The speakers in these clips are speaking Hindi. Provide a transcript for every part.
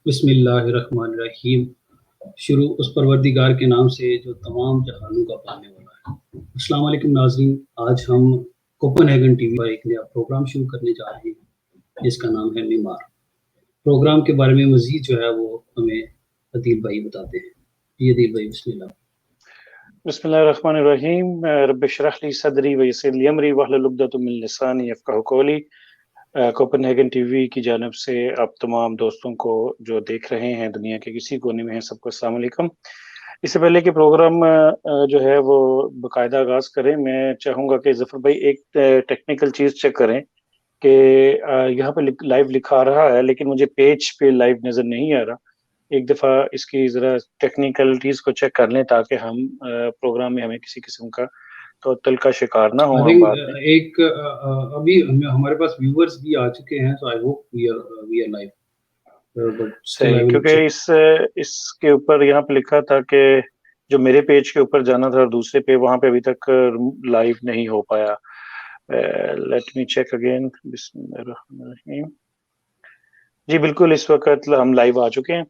बिस्मिल्लाहिर्रहमानिर्रहीम। शुरू उस परवरदिगार के नाम से जो तमाम जहानों का पालने वाला है। अस्सलाम वालेकुम नाज़रीन, आज हम कोपेनहेगन टीवी पर एक नया प्रोग्राम शुरू करने जा रहे हैं जिसका नाम है मीमार। प्रोग्राम के बारे में मज़ीद जो है वो हमें अदील भाई बताते हैं। जी अदील भाई, बिस्मिल्लाह। बिस्मिल्लाहिर्रहमानिर्रहीम। रब्बि इश्रह ली सदरी व यस्सिर ली अमरी वहलुल उक़दतम मिन लिसानी यफ़क़हू क़ौली। कोपेनहेगन टीवी की जानिब से आप तमाम दोस्तों को जो देख रहे हैं दुनिया के किसी कोने में हैं, सबको अस्सलाम वालेकुम। इससे पहले कि प्रोग्राम जो है वो बाकायदा आगाज़ करें, मैं चाहूँगा कि ज़फ़र भाई एक टेक्निकल चीज़ चेक करें कि यहाँ पे लाइव लिखा आ रहा है लेकिन मुझे पेज पे लाइव नज़र नहीं आ रहा। एक दफ़ा इसकी ज़रा टेक्निकलिटीज़ को चेक कर लें ताकि हम प्रोग्राम में हमें किसी किस्म का तौतल का शिकार ना आई हों हम थिंक बाद में। अभी हमारे पास व्यूअर्स भी आ चुके हैं, so I hope we are live, but still सही, आई विल क्योंकि चेक। इसके ऊपर यहाँ पे लिखा था कि जो मेरे पेज के ऊपर जाना था और दूसरे पे वहाँ पे अभी तक लाइव नहीं हो पाया। Let me check again. बिस्मिल्लाहिर्रहमानिर्रहीम। जी बिल्कुल, इस वक़्त हम लाइव आ चुके हैं।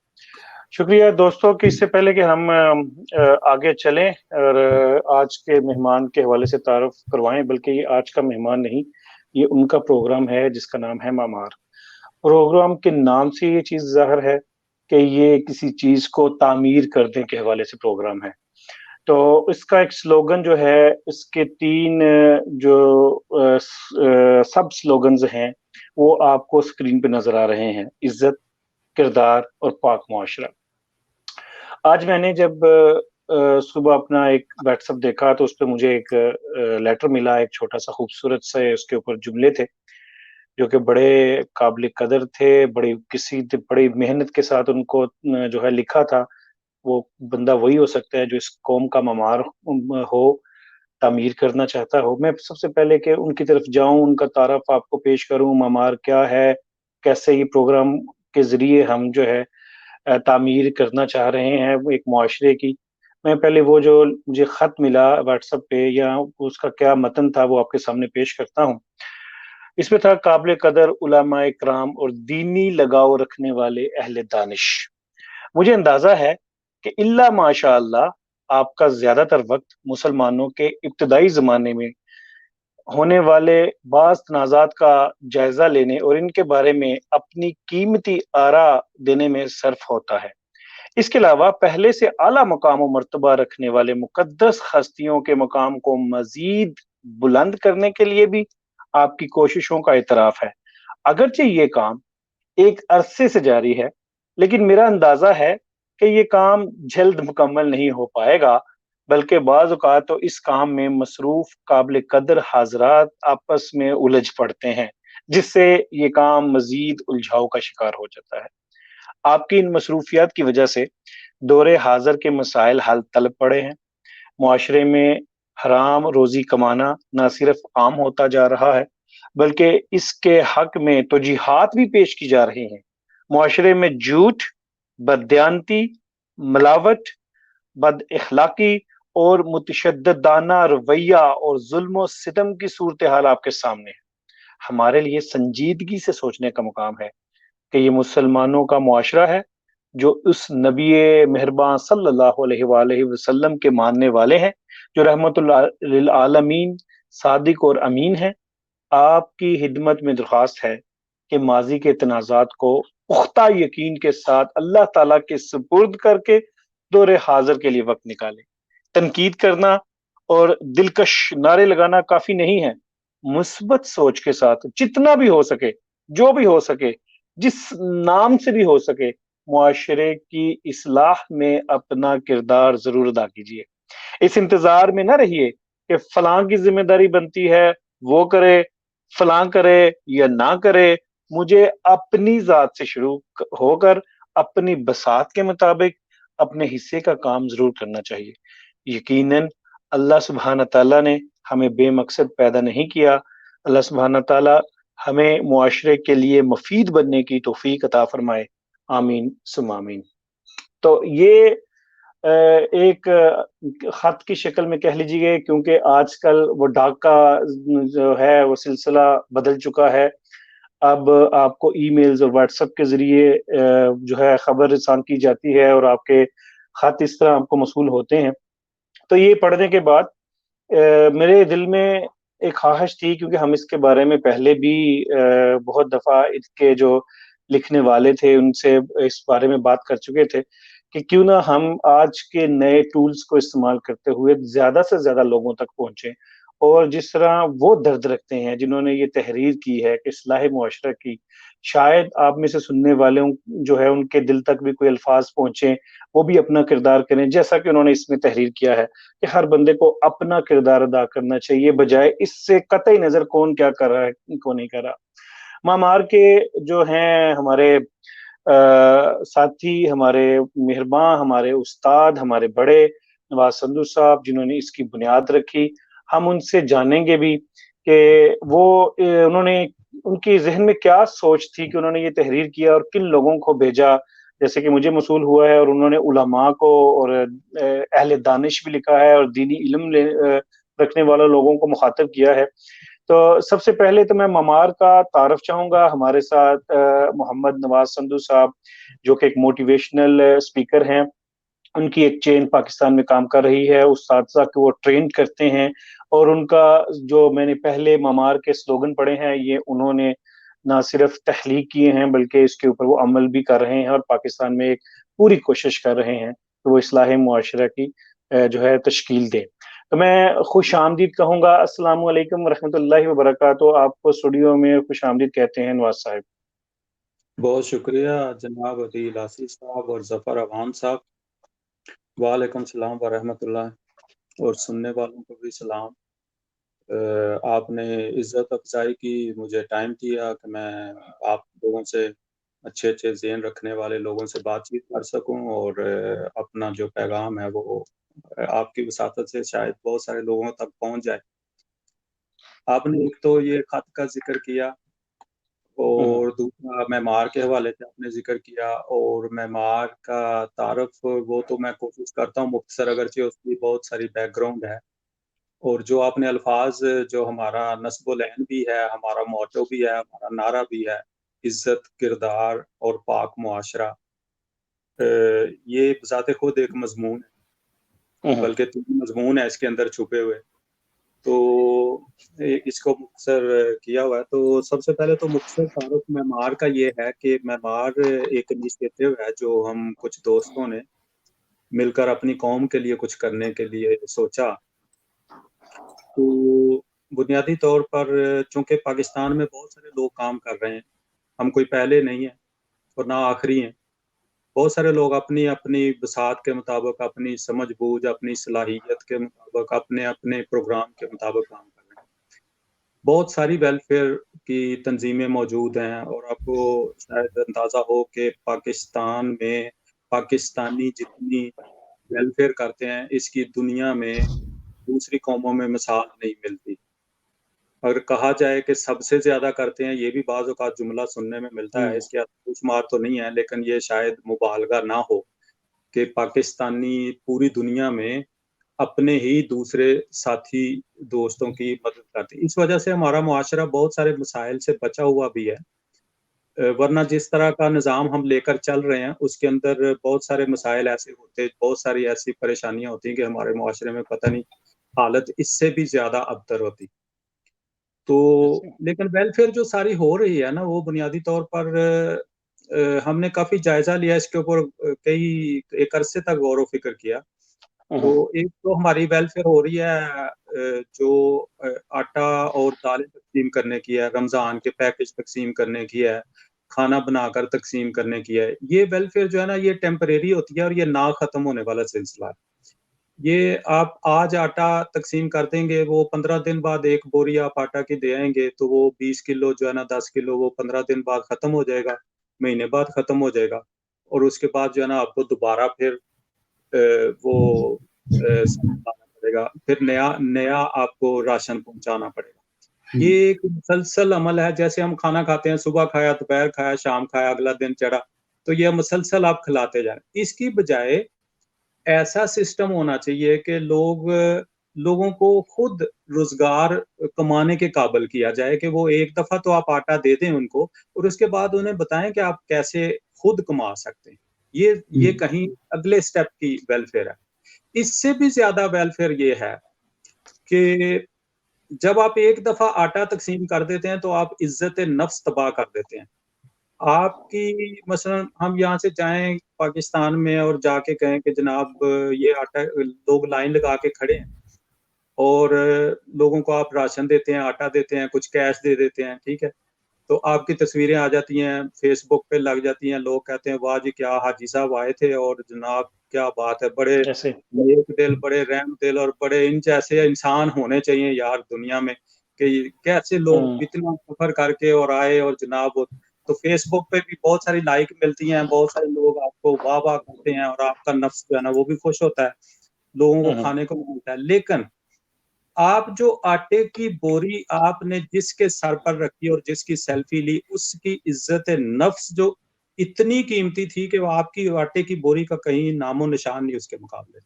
शुक्रिया दोस्तों कि इससे पहले कि हम आगे चलें और आज के मेहमान के हवाले से तारुफ करवाएं, बल्कि ये आज का मेहमान नहीं, ये उनका प्रोग्राम है जिसका नाम है मामार। प्रोग्राम के नाम से ये चीज़ ज़ाहिर है कि ये किसी चीज़ को तामीर करने के हवाले से प्रोग्राम है। तो इसका एक स्लोगन जो है, इसके 3 सब स्लोगन्स हैं, वो आपको स्क्रीन पे नज़र आ रहे हैं। इज़्ज़त, किरदार और पाक मुआशरा। आज मैंने जब सुबह अपना एक व्हाट्सएप देखा तो उसपे मुझे एक लेटर मिला, एक छोटा-सा खूबसूरत से उसके ऊपर जुमले थे, जो कि बड़े काबिल कदर थे, बड़ी मेहनत के साथ उनको जो है लिखा था। वो बंदा वही हो सकता है जो इस कौम का ममार हो, तामीर करना चाहता हो। मैं सबसे पहले कि उनकी तरफ जाऊँ, उनका तारफ़ आपको पेश करूँ, ममार क्या है, कैसे ये प्रोग्राम के ज़रिए हम जो है तामीर करना चाह रहे हैं वो एक मुआशरे की। मैं पहले वो जो मुझे ख़त मिला व्हाट्सएप पे या उसका क्या मतन था वो आपके सामने पेश करता हूँ। इसमें था काबिल कदर उलमाए इकराम और दीनी लगाव रखने वाले अहले दानिश। मुझे अंदाज़ा है कि इल्ला माशाअल्लाह आपका ज़्यादातर वक़्त मुसलमानों के इब्तिदाई ज़माने में होने वाले बाज़ तनाज़ात का जायज़ा लेने और इनके बारे में अपनी कीमती आरा देने में सर्फ़ होता है। इसके अलावा पहले से आला मकाम और मर्तबा रखने वाले मुक़द्दस हस्तियों के मकाम को मज़ीद बुलंद करने के लिए भी आपकी कोशिशों का एतराफ़ है। अगरचे ये काम एक अरसे से जारी है, लेकिन मेरा अंदाज़ा है कि ये काम जल्द मुकम्मल नहीं हो पाएगा, बल्कि बाज़ औक़ात तो इस काम में मसरूफ़ काबिल कदर हाज़रात आपस में उलझ पड़ते हैं, जिससे ये काम मज़ीद उलझाव का शिकार हो जाता है। आपकी इन मसरूफियत की वजह से दौरे हाज़िर के मसाइल हल तलब पड़े हैं। मुआशरे में हराम रोज़ी कमाना ना सिर्फ़ आम होता जा रहा है, बल्कि इसके हक़ में तौजीहात भी पेश की जा रही हैं। मुआशरे में झूठ, बददियानती, मिलावट, बदअख़लाक़ी और मुतशद्दिदाना रवैया और ज़ुल्म-ओ-सितम की सूरत-ए-हाल आपके सामने है। हमारे लिए संजीदगी से सोचने का मुकाम है कि ये मुसलमानों का मुआशरा है, जो उस नबी मेहरबान सल्लल्लाहु अलैहि वसल्लम के मानने वाले हैं, जो रहमतुल लिल आलमीन, सादिक और अमीन हैं। आपकी खिदमत में दरख्वास्त है कि माज़ी के तनाज़ात को पुख्ता यकीन के साथ अल्लाह ताला के सुपुर्द करके दौरे हाज़िर के लिए वक़्त निकालें। तनकीद करना और दिलकश नारे लगाना काफ़ी नहीं है। मुस्बत सोच के साथ जितना भी हो सके, जो भी हो सके, जिस नाम से भी हो सके, मुआशरे की इस्लाह में अपना किरदार ज़रूर अदा कीजिए। इस इंतज़ार में ना रहिए कि फलाँ की ज़िम्मेदारी बनती है, वो करे, फलाँ करे या ना करे। मुझे अपनी ज़ात से शुरू होकर अपनी बसात के मुताबिक अपने हिस्से का काम ज़रूर करना चाहिए। यकीनन अल्लाह सुब्हान तआला ने हमें बेमकसद पैदा नहीं किया। अल्लाह सुब्हान तआला हमें मुआशरे के लिए मुफ़ीद बनने की तौफ़ीक अता फ़रमाए। आमीन सुम्मा आमीन। तो ये एक ख़त की शक्ल में कह लीजिए, क्योंकि आजकल वो डाक का जो है वो सिलसिला बदल चुका है। अब आपको ईमेल्स और व्हाट्सएप के ज़रिए जो है खबर रसान की जाती है और आपके ख़त इस तरह आपको मौसूल होते हैं। तो ये पढ़ने के बाद मेरे दिल में एक ख़्वाहिश थी, क्योंकि हम इसके बारे में पहले भी बहुत दफ़ा इसके जो लिखने वाले थे उनसे इस बारे में बात कर चुके थे कि क्यों ना हम आज के नए टूल्स को इस्तेमाल करते हुए ज़्यादा से ज़्यादा लोगों तक पहुँचे, और जिस तरह वो दर्द रखते हैं जिन्होंने ये तहरीर की है कि इस्लाह मुआशरा की, शायद आप में से सुनने वालों जो है उनके दिल तक भी कोई अल्फ़ाज़ पहुँचे, वो भी अपना किरदार करें, जैसा कि उन्होंने इसमें तहरीर किया है कि हर बंदे को अपना किरदार अदा करना चाहिए, बजाए इससे कतई नज़र कौन क्या कर रहा है, कौन नहीं कर रहा। मामार के जो हैं हमारे साथी, हमारे मेहरबान, हमारे उस्ताद, हमारे बड़े नवाज़ संधू साहब जिन्होंने इसकी बुनियाद रखी, हम उनसे जानेंगे भी कि वो उन्होंने उनकी ज़हन में क्या सोच थी कि उन्होंने ये तहरीर किया और किन लोगों को भेजा। जैसे कि मुझे मौसूल हुआ है, और उन्होंने उलमा को और अहले दानिश भी लिखा है और दीनी इल्म रखने वाले लोगों को मुखातिब किया है। तो सबसे पहले तो मैं ममार का तारुफ चाहूँगा। हमारे साथ मोहम्मद नवाज़ संधू साहब, जो कि एक मोटिवेशनल स्पीकर हैं। उनकी एक चेन पाकिस्तान में काम कर रही है, उस साथ-साथ को वो ट्रेन करते हैं, और उनका जो मैंने पहले ममार के स्लोगन पढ़े हैं, ये उन्होंने ना सिर्फ़ तहलीक किए हैं, बल्कि इसके ऊपर वो अमल भी कर रहे हैं और पाकिस्तान में एक पूरी कोशिश कर रहे हैं कि वो इस्लाह मुआशरा की जो है तश्कील दें। तो मैं खुश-आमदीद कहूँगा। अस्सलामु अलैकुम व रहमतुल्लाहि व बरकातहू। आपको स्टूडियो में खुश-आमदीद कहते हैं नवाज़ साहब। बहुत शुक्रिया जनाब अदील आसिफ साहब और ज़फ़र अवान साहब। वालेकुम सलाम व रहमतुल्लाह, और सुनने वालों को भी सलाम। आपने इज़्ज़त अफ़ज़ाई की, मुझे टाइम दिया कि मैं आप लोगों से अच्छे-अच्छे ज़हन रखने वाले लोगों से बातचीत कर सकूं, और अपना जो पैगाम है वो आपकी वसातत से शायद बहुत सारे लोगों तक पहुंच जाए। आपने एक तो ये ख़त का ज़िक्र किया, और दूसरा मेमार के हवाले से आपने ज़िक्र किया, और मेमार का तारुफ वो तो मैं कोशिश करता हूँ मुख्तसर, अगरचे उसकी बहुत सारी बैकग्राउंड है। और जो आपने अल्फाज, जो हमारा नस्ब-ओ-लैन भी है, हमारा मोटो भी है, हमारा नारा भी है, इज़्ज़त, किरदार और पाक मुआशरा, ये बज़ाते खुद एक मज़मून है, बल्कि 3 मज़मून है इसके अंदर छुपे हुए। तो इसको मुख्तसर किया हुआ है। तो सबसे पहले तो मुख्तसर तारुफ मेमार का ये है कि मेमार एक इनिशिएटिव है जो हम कुछ दोस्तों ने मिलकर अपनी कौम के लिए कुछ करने के लिए सोचा। तो बुनियादी तौर पर चूँकि पाकिस्तान में बहुत सारे लोग काम कर रहे हैं, हम कोई पहले नहीं हैं और ना आखिरी हैं। बहुत सारे लोग अपनी-अपनी बसात के मुताबिक, अपनी समझ-बूझ, अपनी सलाहियत के मुताबिक, अपने-अपने प्रोग्राम के मुताबिक काम कर रहे हैं। बहुत सारी वेलफेयर की तंज़ीमें मौजूद हैं, और आपको शायद अंदाज़ा हो कि पाकिस्तान में पाकिस्तानी जितनी वेलफेयर करते हैं, इसकी दुनिया में दूसरी कौमों में मिसाल नहीं मिलती। अगर कहा जाए कि सबसे ज़्यादा करते हैं, ये भी बाज़ औक़ात जुमला सुनने में मिलता है, इसके शुमार तो नहीं है, लेकिन ये शायद मुबालगा ना हो कि पाकिस्तानी पूरी दुनिया में अपने ही दूसरे साथी दोस्तों की मदद करते हैं। इस वजह से हमारा मुआशरा बहुत सारे मसाइल से बचा हुआ भी है। वरना जिस तरह का निज़ाम हम लेकर चल रहे हैं, उसके अंदर बहुत सारे मसाइल ऐसे होते, बहुत सारी ऐसी परेशानियाँ होती हैं कि हमारे मुआशरे में पता नहीं हालत इससे भी ज़्यादा अबतर होती। तो लेकिन वेलफेयर जो सारी हो रही है ना, वो बुनियादी तौर पर हमने काफ़ी जायज़ा लिया इसके ऊपर, एक अरसे तक गौर-व-फ़िक्र किया। तो एक तो हमारी वेलफेयर हो रही है, जो आटा और दालें तक़सीम करने की है, रमज़ान के पैकेज तक़सीम करने की है, खाना बनाकर तक़सीम करने की है। ये वेलफेयर जो है ना, ये टेम्परेरी होती है और ये ना ख़त्म होने वाला सिलसिला है। ये आप आज आटा तक़सीम कर देंगे, वो 15 दिन बाद एक बोरी आप आटा की दे आएँगे, तो वो 20 किलो जो है ना, 10 किलो वो 15 दिन बाद ख़त्म हो जाएगा, महीने बाद ख़त्म हो जाएगा, और उसके बाद जो है ना, आपको दोबारा फिर वो लाना पड़ेगा, फिर नया नया आपको राशन पहुँचाना पड़ेगा। ये एक मुसलसल अमल है, जैसे हम खाना खाते हैं, सुबह खाया, दोपहर खाया, शाम खाया, अगला दिन चढ़ा, तो ये मुसलसल आप खिलाते जा रहे हैं। इसकी बजाय ऐसा सिस्टम होना चाहिए कि लोग लोगों को खुद रोजगार कमाने के काबिल किया जाए, कि वो एक दफा तो आप आटा दे दें उनको, और उसके बाद उन्हें बताएं कि आप कैसे खुद कमा सकते हैं। ये कहीं अगले स्टेप की वेलफेयर है। इससे भी ज्यादा वेलफेयर ये है कि जब आप एक दफा आटा तकसीम कर देते हैं तो आप इज्जत नफ्स तबाह कर देते हैं आपकी। मसलन हम यहाँ से जाएं पाकिस्तान में और जाके कहें कि जनाब ये आटा, लोग लाइन लगा के खड़े हैं और लोगों को आप राशन देते हैं, आटा देते हैं, कुछ कैश दे देते हैं, ठीक है, तो आपकी तस्वीरें आ जाती हैं, फेसबुक पे लग जाती हैं, लोग कहते हैं वाह जी क्या हाजी साहब आए थे और जनाब क्या बात है, बड़े ऐसे नेक दिल, बड़े रहम दिल और बड़े इन जैसे इंसान होने चाहिए यार दुनिया में, कि कैसे लोग इतना सफर करके और आए और जनाब। तो फेसबुक पे भी बहुत सारी लाइक मिलती हैं, बहुत सारे लोग आपको वाह वाह करते हैं और आपका नफ्स जो है ना वो भी खुश होता है, लोगों को खाने को मिलता है। लेकिन आप जो आटे की बोरी आपने जिसके सर पर रखी और जिसकी सेल्फी ली, उसकी इज्जत नफ्स जो इतनी कीमती थी कि वो आपकी आटे की बोरी का कहीं नामो निशान नहीं उसके मुकाबले।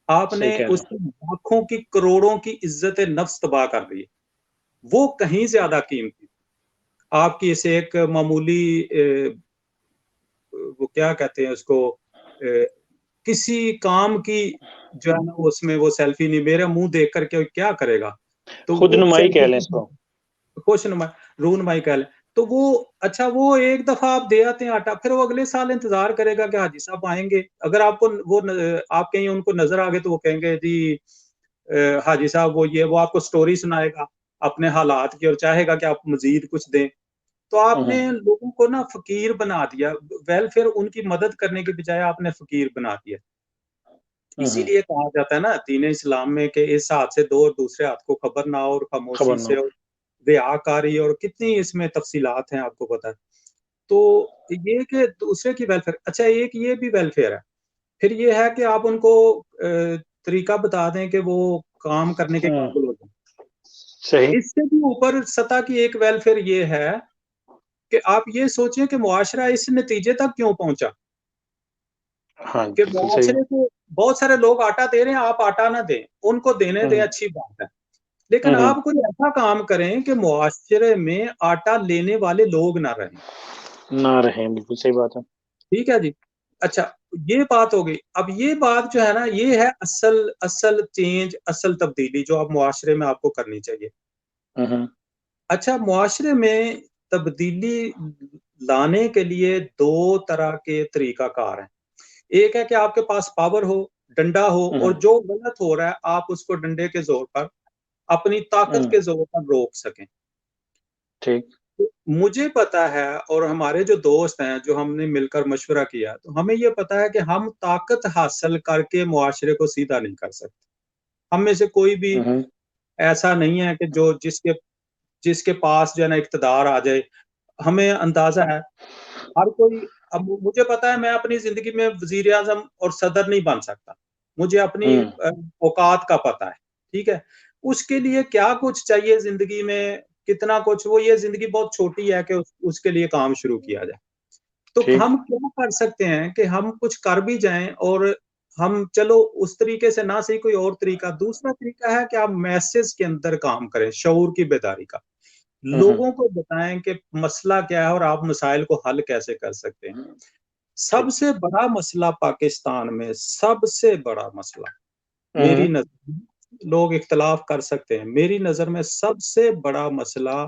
आपने उसकी लाखों की करोड़ों की इज्जत नफ्स तबाह कर दी, वो कहीं ज्यादा कीमती। आपकी इसे एक मामूली वो क्या कहते हैं उसको, किसी काम की जो है ना उसमें वो सेल्फी नहीं, मेरा मुंह देख करके क्या करेगा, तो खुद वो नुमाई कह लें सेल्फी, इसको, खुश नुमा, रूनमाई कह लें। तो वो अच्छा, वो एक दफा आप दे आते हैं आटा, फिर वो अगले साल इंतजार करेगा कि हाजी साहब आएंगे। अगर आपको वो आप कहीं उनको नजर आ गए तो वो कहेंगे जी हाजी साहब वो आपको स्टोरी सुनाएगा अपने हालात की और चाहेगा कि आप मजीद कुछ दें। तो आपने लोगों को ना फकीर बना दिया, वेलफेयर उनकी मदद करने के बजाय आपने फकीर बना दिया। इसीलिए कहा जाता है ना दीन इस्लाम में कि इस हाथ से दो और दूसरे हाथ को खबर ना हो, और खबर खामोशी ना से, और रियाकारी, और कितनी इसमें तफसीलात हैं आपको पता है। तो ये कि दूसरे की वेलफेयर, अच्छा एक ये भी वेलफेयर है। फिर ये है कि आप उनको तरीका बता दें कि वो काम करने के काबिल हो जाए। सही। इससे भी ऊपर सतह की एक वेलफेयर ये है कि आप ये सोचें कि मुआशरा इस नतीजे तक क्यों पहुंचा, हाँ, कि बिल्कुल सही। मुआशरे को बहुत सारे लोग आटा दे रहे हैं, आप आटा ना दें, उनको देने दें, अच्छी बात है, लेकिन आप कोई ऐसा काम करें कि मुआशरे में आटा लेने वाले लोग ना रहें। ना रहें, बिल्कुल सही बात है। ठीक है जी। अच्छा, ये बात हो गई। अब ये बात जो है ना, ये है असल असल चेंज, असल तब्दीली जो आप मुआशरे में आपको करनी चाहिए। अच्छा, मुआशरे में तब्दीली लाने के लिए दो तरह के तरीकाकार हैं। एक है कि आपके पास पावर हो, डंडा हो, और जो गलत हो रहा है आप उसको डंडे के जोर पर, अपनी ताकत के जोर पर रोक सकें। ठीक। तो मुझे पता है और हमारे जो दोस्त हैं जो हमने मिलकर मशवरा किया, तो हमें ये पता है कि हम ताकत हासिल करके मुआशरे को सीधा नहीं कर सकते। हम में से कोई भी ऐसा नहीं है कि जो जिसके जिसके पास जो है ना इक़्तिदार आ जाए। हमें अंदाजा है हर कोई, अब मुझे पता है मैं अपनी ज़िंदगी में वज़ीर-ए-आज़म और सदर नहीं बन सकता। मुझे अपनी औकात का पता है, ठीक है? उसके लिए क्या कुछ चाहिए ज़िंदगी में, कितना कुछ, वो ये ज़िंदगी बहुत छोटी है कि उसके लिए काम शुरू किया जाए। तो ठीक। हम क्या कर सकते हैं कि हम कुछ कर भी जाएँ, और हम चलो उस तरीके से ना सही कोई और तरीका, दूसरा तरीका है कि आप मैसेज के अंदर काम करें, शऊर की बेदारी का। लोगों को बताएं कि मसला क्या है और आप मसाइल को हल कैसे कर सकते हैं। ठीक। सबसे बड़ा मसला पाकिस्तान में, सबसे बड़ा मसला मेरी नजर में, लोग इख्तलाफ कर सकते हैं, मेरी नजर में सबसे बड़ा मसला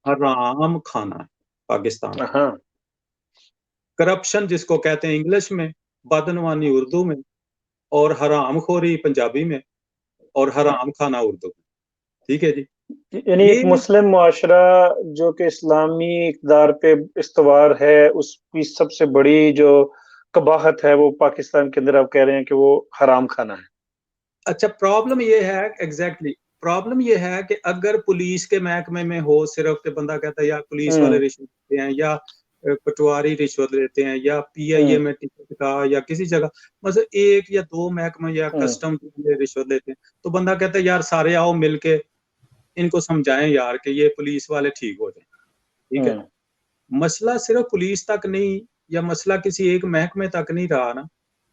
हराम खाना है पाकिस्तान का। हाँ। करप्शन जिसको कहते हैं इंग्लिश में, बदनवानी उर्दू में, और हरामखोरी पंजाबी में, और हराम खाना उर्दू में। ठीक है जी। यानी एक ये मुस्लिम मुआशरा जो कि इस्लामी इक़्तिदार पे इस्तवार है, उसकी सबसे बड़ी जो कबाहत है वो पाकिस्तान के अंदर आप कह रहे हैं कि वो हराम खाना है। अच्छा, प्रॉब्लम ये है, एग्जैक्टली प्रॉब्लम ये है कि अगर पुलिस के महकमे में हो सिर्फ, के बंदा कहता है यार पुलिस वाले रिश्वत देते हैं, या पटवारी रिश्वत लेते हैं, या पीआईए में टिकट का, या किसी जगह मतलब एक या दो महकमे या कस्टम के रिश्वत लेते हैं, तो बंदा कहता है यार सारे आओ मिलके इनको समझाएं यार कि ये पुलिस वाले ठीक हो जाए। ठीक है, मसला सिर्फ पुलिस तक नहीं, या मसला किसी एक महकमे तक नहीं रहा ना,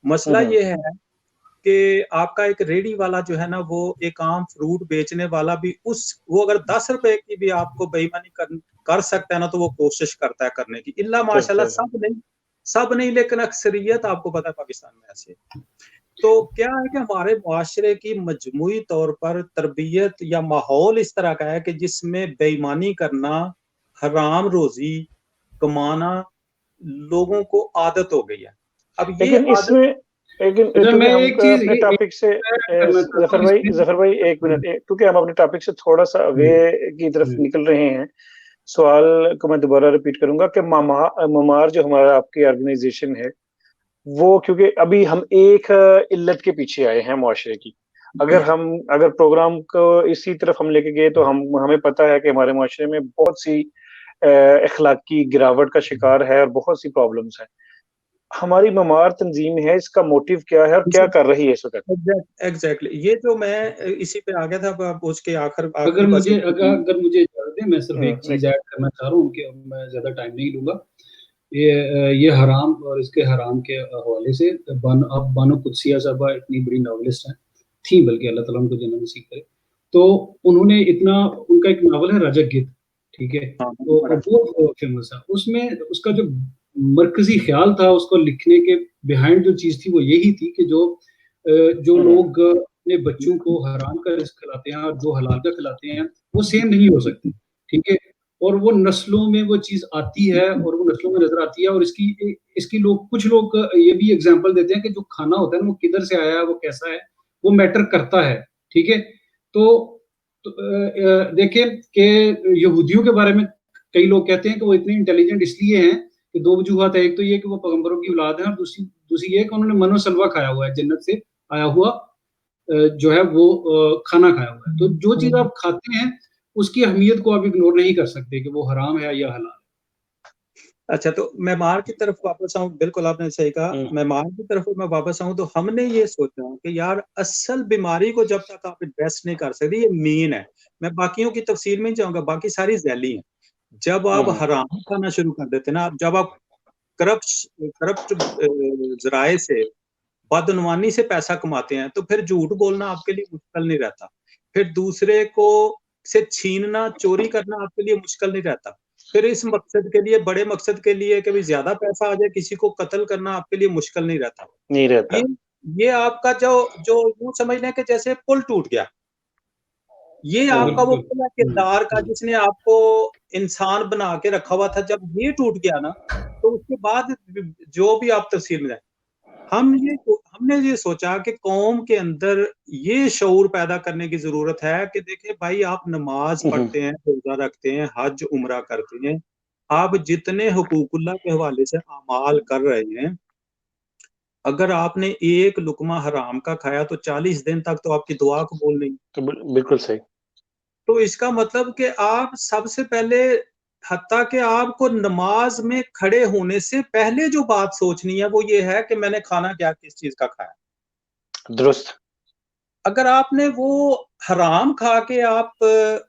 मसला ये है कि आपका एक रेडी वाला जो है ना, वो एक आम फ्रूट बेचने वाला भी वो अगर 10 रुपए की भी आपको बेईमानी कर सकता है ना, तो वो कोशिश करता है करने की। इल्ला माशाल्लाह सब नहीं, लेकिन अक्सरियत आपको पता है पाकिस्तान में ऐसे। तो क्या है कि हमारे मुआशरे की मजमूई तौर पर तरबियत या माहौल इस तरह का है कि जिसमें बेईमानी करना, हराम रोजी कमाना लोगों को आदत हो गई है। अब ये लेकिन आदत, इसमें अच्छा, क्योंकि मैं हम एक चीज अपने टॉपिक से करना चाहता हूँ इसमें। जफर भाई एक मिनट, क्योंकि हम अपने टॉपिक से थोड़ा सा अवे की तरफ निकल रहे हैं, सवाल को मैं दोबारा रिपीट करूंगा कि ममार जो हमारा आपकी ऑर्गेनाइजेशन है, वो क्योंकि अभी हम एक इल्लत के पीछे आए हैं मुआशरे की। अगर प्रोग्राम को इसी तरफ हम लेके गए तो हमें पता है कि हमारे मुआशरे में बहुत सी अखलाकी गिरावट का शिकार है और बहुत सी प्रॉब्लम्स हैं। हमारी ममार तंजीम है, इसका मोटिव क्या है और क्या कर रही है इस वक्त? एग्जैक्टली ये जो मैं इसी पे आ गया था, अब उसके अगर मुझे इजाजत दें, मैं सिर्फ एक चीज नहीं। ऐड करना चाह रहा हूँ कि मैं ज्यादा टाइम नहीं लूंगा। ये हराम और इसके हराम के हवाले से अब बानो कुदसिया साहबा इतनी बड़ी नॉवलिस्ट हैं, थी, बल्कि अल्लाह ताला उनको जन्नत नसीब करे। तो उन्होंने उनका एक नावल है रजक गिद्ध, ठीक है, तो वो फेमस है। उसमें उसका जो मरकजी ख्याल था उसको लिखने के बिहाइंड जो चीज थी वो यही थी कि जो लोग अपने बच्चों को हराम का रिस्क खिलाते हैं और जो हलाल का खिलाते हैं वो सेम नहीं हो सकते, ठीक है। और वो नस्लों में वो चीज आती है और वो नस्लों में नजर आती है। और इसकी कुछ लोग ये भी एग्जांपल देते हैं कि जो खाना होता है ना, वो किधर से आया है, वो कैसा है, वो मैटर करता है, ठीक है। तो देखें कि यहूदियों के बारे में कई लोग कहते हैं कि वो इतने इंटेलिजेंट इसलिए हैं कि दो वजूहत है। एक तो ये कि वो पैगंबरों की औलाद है, और दूसरी ये कि उन्होंने मनो सलवा खाया हुआ है, जन्नत से आया हुआ जो है वो खाना खाया हुआ है। तो जो चीज आप खाते हैं उसकी अहमियत को आप इग्नोर नहीं कर सकते कि वो हराम है या हलाल है। अच्छा, तो मेमार की तरफ वापस आऊं, बिल्कुल आपने सही कहा। मेमार की तरफ मैं वापस आऊं तो हमने ये सोचा कि यार असल बीमारी को जब तक आप एड्रेस नहीं कर सकते, ये मेन है। मैं बाकियों की तफसील में जाऊंगा, बाकी सारी जैली है। जब आप हराम खाना शुरू कर देते ना, जब आप करप्ट जराए से, बदनवानी से पैसा कमाते हैं, तो फिर झूठ बोलना आपके लिए मुश्किल नहीं रहता। फिर दूसरे को से छीनना, चोरी करना आपके लिए मुश्किल नहीं रहता। फिर इस मकसद के लिए, बड़े मकसद के लिए, कभी ज्यादा पैसा आ जाए, किसी को कत्ल करना आपके लिए मुश्किल नहीं रहता। ये आपका जो जो यूं समझ लें कि जैसे पुल टूट गया, ये आपका वो पुल है किरदार का, जिसने आपको इंसान बना के रखा हुआ था। जब ये टूट गया ना, तो उसके बाद जो भी आप तफसील में, हमने ये सोचा कि कौम के अंदर ये शऊर पैदा करने की जरूरत है कि देखिए भाई, आप नमाज पढ़ते हैं, रोजा रखते हैं, हज उम्रा करते हैं, आप जितने हुकूकुल्लाह के हवाले से अमाल कर रहे हैं, अगर आपने एक लुकमा हराम का खाया तो 40 दिन तक तो आपकी दुआ कबूल नहीं। तो बिल्कुल सही। तो इसका मतलब कि आप सबसे पहले, हत्ता कि आपको नमाज में खड़े होने से पहले जो बात सोचनी है वो ये है कि मैंने खाना क्या, किस चीज का खाया। दुरुस्त। अगर आपने वो हराम खा के आप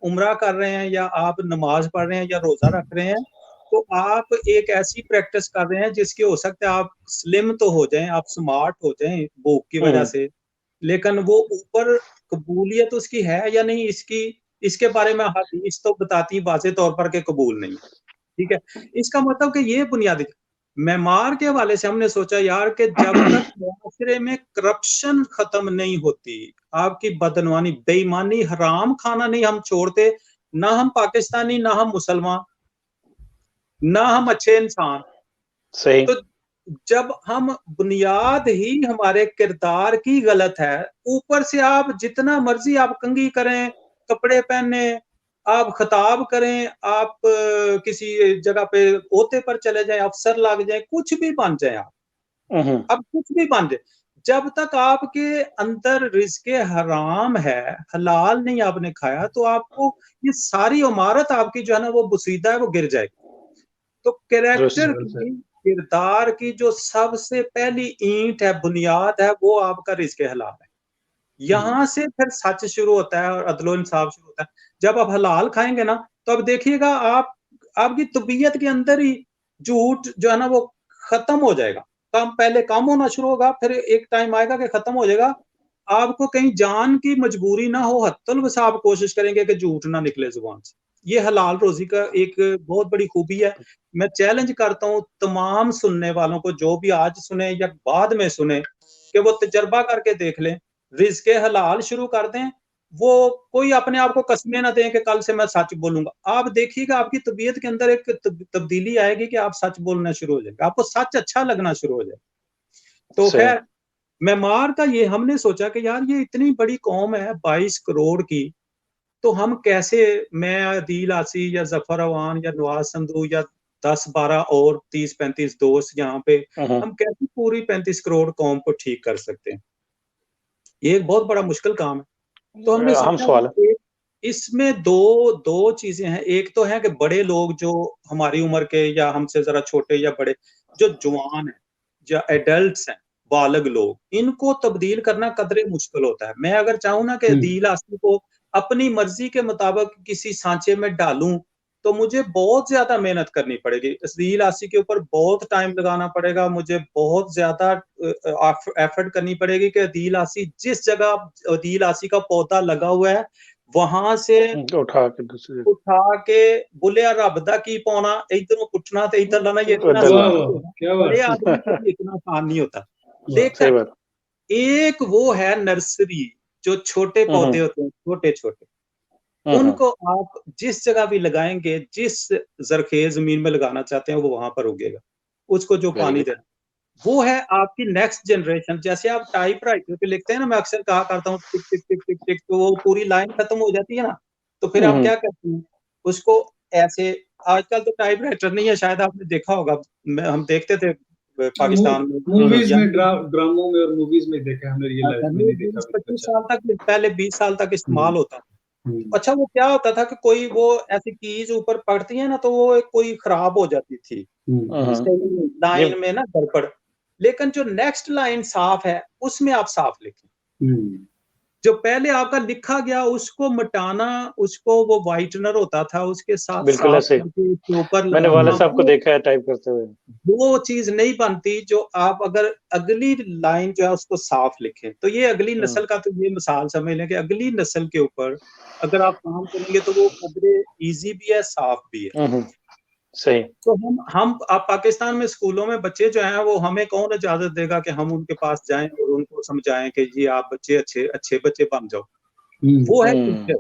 उम्रा कर रहे हैं, या आप नमाज पढ़ रहे हैं, या रोजा रख रहे हैं, तो आप एक ऐसी प्रैक्टिस कर रहे हैं जिसकी हो सकता है आप स्लिम तो हो जाएं, आप स्मार्ट हो जाएं भूख की वजह से, लेकिन वो ऊपर कबूलियत उसकी है या नहीं, इसके बारे में हदीस तो बताती वाज़े तौर पर कि कबूल नहीं है, ठीक है। इसका मतलब कि ये बुनियादी मेमार के हवाले से हमने सोचा यार कि जब तक मुआशरे में करप्शन खत्म नहीं होती, आपकी बदनवानी, बेईमानी, हराम खाना नहीं हम छोड़ते, ना हम पाकिस्तानी, ना हम मुसलमान, ना हम अच्छे इंसान। सही। तो जब हम बुनियाद ही हमारे किरदार की गलत है, ऊपर से आप जितना मर्जी आप कंघी करें, कपड़े पहने, आप खिताब करें, आप किसी जगह पे ओहदे पर चले जाएं, अफसर लग जाए, कुछ भी बन जाए आप, अब कुछ भी बन जाए, जब तक आपके अंदर रिज़्क़े हराम है, हलाल नहीं आपने खाया, तो आपको ये सारी इमारत आपकी जो है ना वो बुसीदा है, वो गिर जाएगी। तो कैरेक्टर की, किरदार की जो सबसे पहली ईंट है, बुनियाद है, वो आपका रिज़्क़े हलाल है। यहाँ से फिर सच शुरू होता है और अदलो इंसाफ शुरू होता है। जब आप हलाल खाएंगे ना, तो अब देखिएगा आपकी तबीयत के अंदर ही झूठ जो है ना वो खत्म हो जाएगा। कम पहले कम होना शुरू होगा, फिर एक टाइम आएगा कि खत्म हो जाएगा। आपको कहीं जान की मजबूरी ना हो, हत्तल बस आप कोशिश करेंगे कि झूठ ना निकले जुबान से। ये हलाल रोजी का एक बहुत बड़ी खूबी है। मैं चैलेंज करता हूँ तमाम सुनने वालों को, जो भी आज सुने या बाद में सुने, कि वो तजर्बा करके देख लें, रिज़्क़े हलाल शुरू कर दें। वो कोई अपने आप को कसमें ना दें कि कल से मैं सच बोलूंगा। आप देखिएगा आपकी तबीयत के अंदर एक तब्दीली आएगी कि आप सच बोलना शुरू हो जाएगा, आपको सच अच्छा लगना शुरू हो जाएगा। तो सही। खैर, म्यांमार का ये हमने सोचा कि यार ये इतनी बड़ी कौम है 22 करोड़ की, तो हम कैसे, मैं अदील आसी या जफर अवान या नवाज संधू या 10-12 और 30-35 दोस्त यहाँ पे, हम कैसे पूरी 35 करोड़ कौम को ठीक कर सकते हैं? ये एक बहुत बड़ा मुश्किल काम है। तो हमने अहम सोचा सवाल है। कि इसमें दो चीजें हैं। एक तो है कि बड़े लोग जो हमारी उम्र के या हमसे जरा छोटे या बड़े, जो जवान हैं या एडल्ट्स हैं, बालग लोग, इनको तब्दील करना कदरे मुश्किल होता है। मैं अगर चाहूँ ना कि दिल आस्ती को अपनी मर्जी के मुताबिक किसी सांचे में डालूं, तो मुझे बहुत ज्यादा मेहनत करनी पड़ेगी। दिल आस्ती के ऊपर बहुत टाइम लगाना पड़ेगा, मुझे बहुत ज्यादा एफर्ट करनी पड़ेगी कि दिल आस्ती जिस जगह दिल आस्ती का पौधा लगा हुआ है वहां से उठा के दूसरे उठा के बुलिया रब दा की पाना, इधरों उठना तो इधर लाना, ये इतना बदल वाह आसान वाह, नहीं होता। क्या बड़े बात आदमी के लिए इतना आसान नहीं होता। वाह, सही लेकिन बात। एक वो है नर्सरी, जो छोटे पौधे होते हैं, छोटे छोटे, उनको आप जिस जगह भी लगाएंगे, जिस जरखेज जमीन में लगाना चाहते हैं, वो वहां पर उगेगा। उसको जो वेरी पानी गुड। देना, वो है आपकी नेक्स्ट जनरेशन। जैसे आप टाइपराइटर पे लिखते हैं ना, मैं अक्सर कहा करता हूँ टिक टिक टिक टिक टिक, तो वो पूरी लाइन खत्म हो जाती है ना, तो फिर आप क्या करते हैं उसको ऐसे। आजकल तो टाइपराइटर नहीं है, शायद आपने देखा होगा, हम देखते थे पाकिस्तान में मूवीज या में, ड्रामों में और मूवीज में देखा, हमने रियल लाइफ में नहीं देखा अभी तक। 20-25 अच्छा। साल तक, पहले 20 साल तक इस्तेमाल होता था। हम्म, अच्छा, वो क्या होता था कि कोई वो ऐसी कीज ऊपर पड़ती है ना, तो वो कोई खराब हो जाती थी सही ये लाइन में ना, गड़बड़। लेकिन जो नेक्स्ट लाइन साफ है, उसमें आप साफ लिखें। हम्म, जो पहले आपका लिखा गया उसको मिटाना, उसको वो व्हाइटनर होता था, उसके साथ बिल्कुल साफ ऐसे। करके उसके ऊपर मैंने वाले लगाना, साहब को देखा है टाइप करते हुए। वो चीज नहीं बनती। जो आप अगर अगली लाइन जो है उसको साफ लिखें, तो ये अगली नस्ल का, तो ये मिसाल समझ लें कि अगली नस्ल के ऊपर अगर आप काम करेंगे तो वो कदरे इजी भी है, साफ भी है। सही। तो हम आप पाकिस्तान में स्कूलों में बच्चे जो हैं, वो हमें कौन इजाजत देगा कि हम उनके पास जाएं और उनको समझाएं कि जी आप बच्चे अच्छे अच्छे बच्चे बन जाओ। वो है टीचर,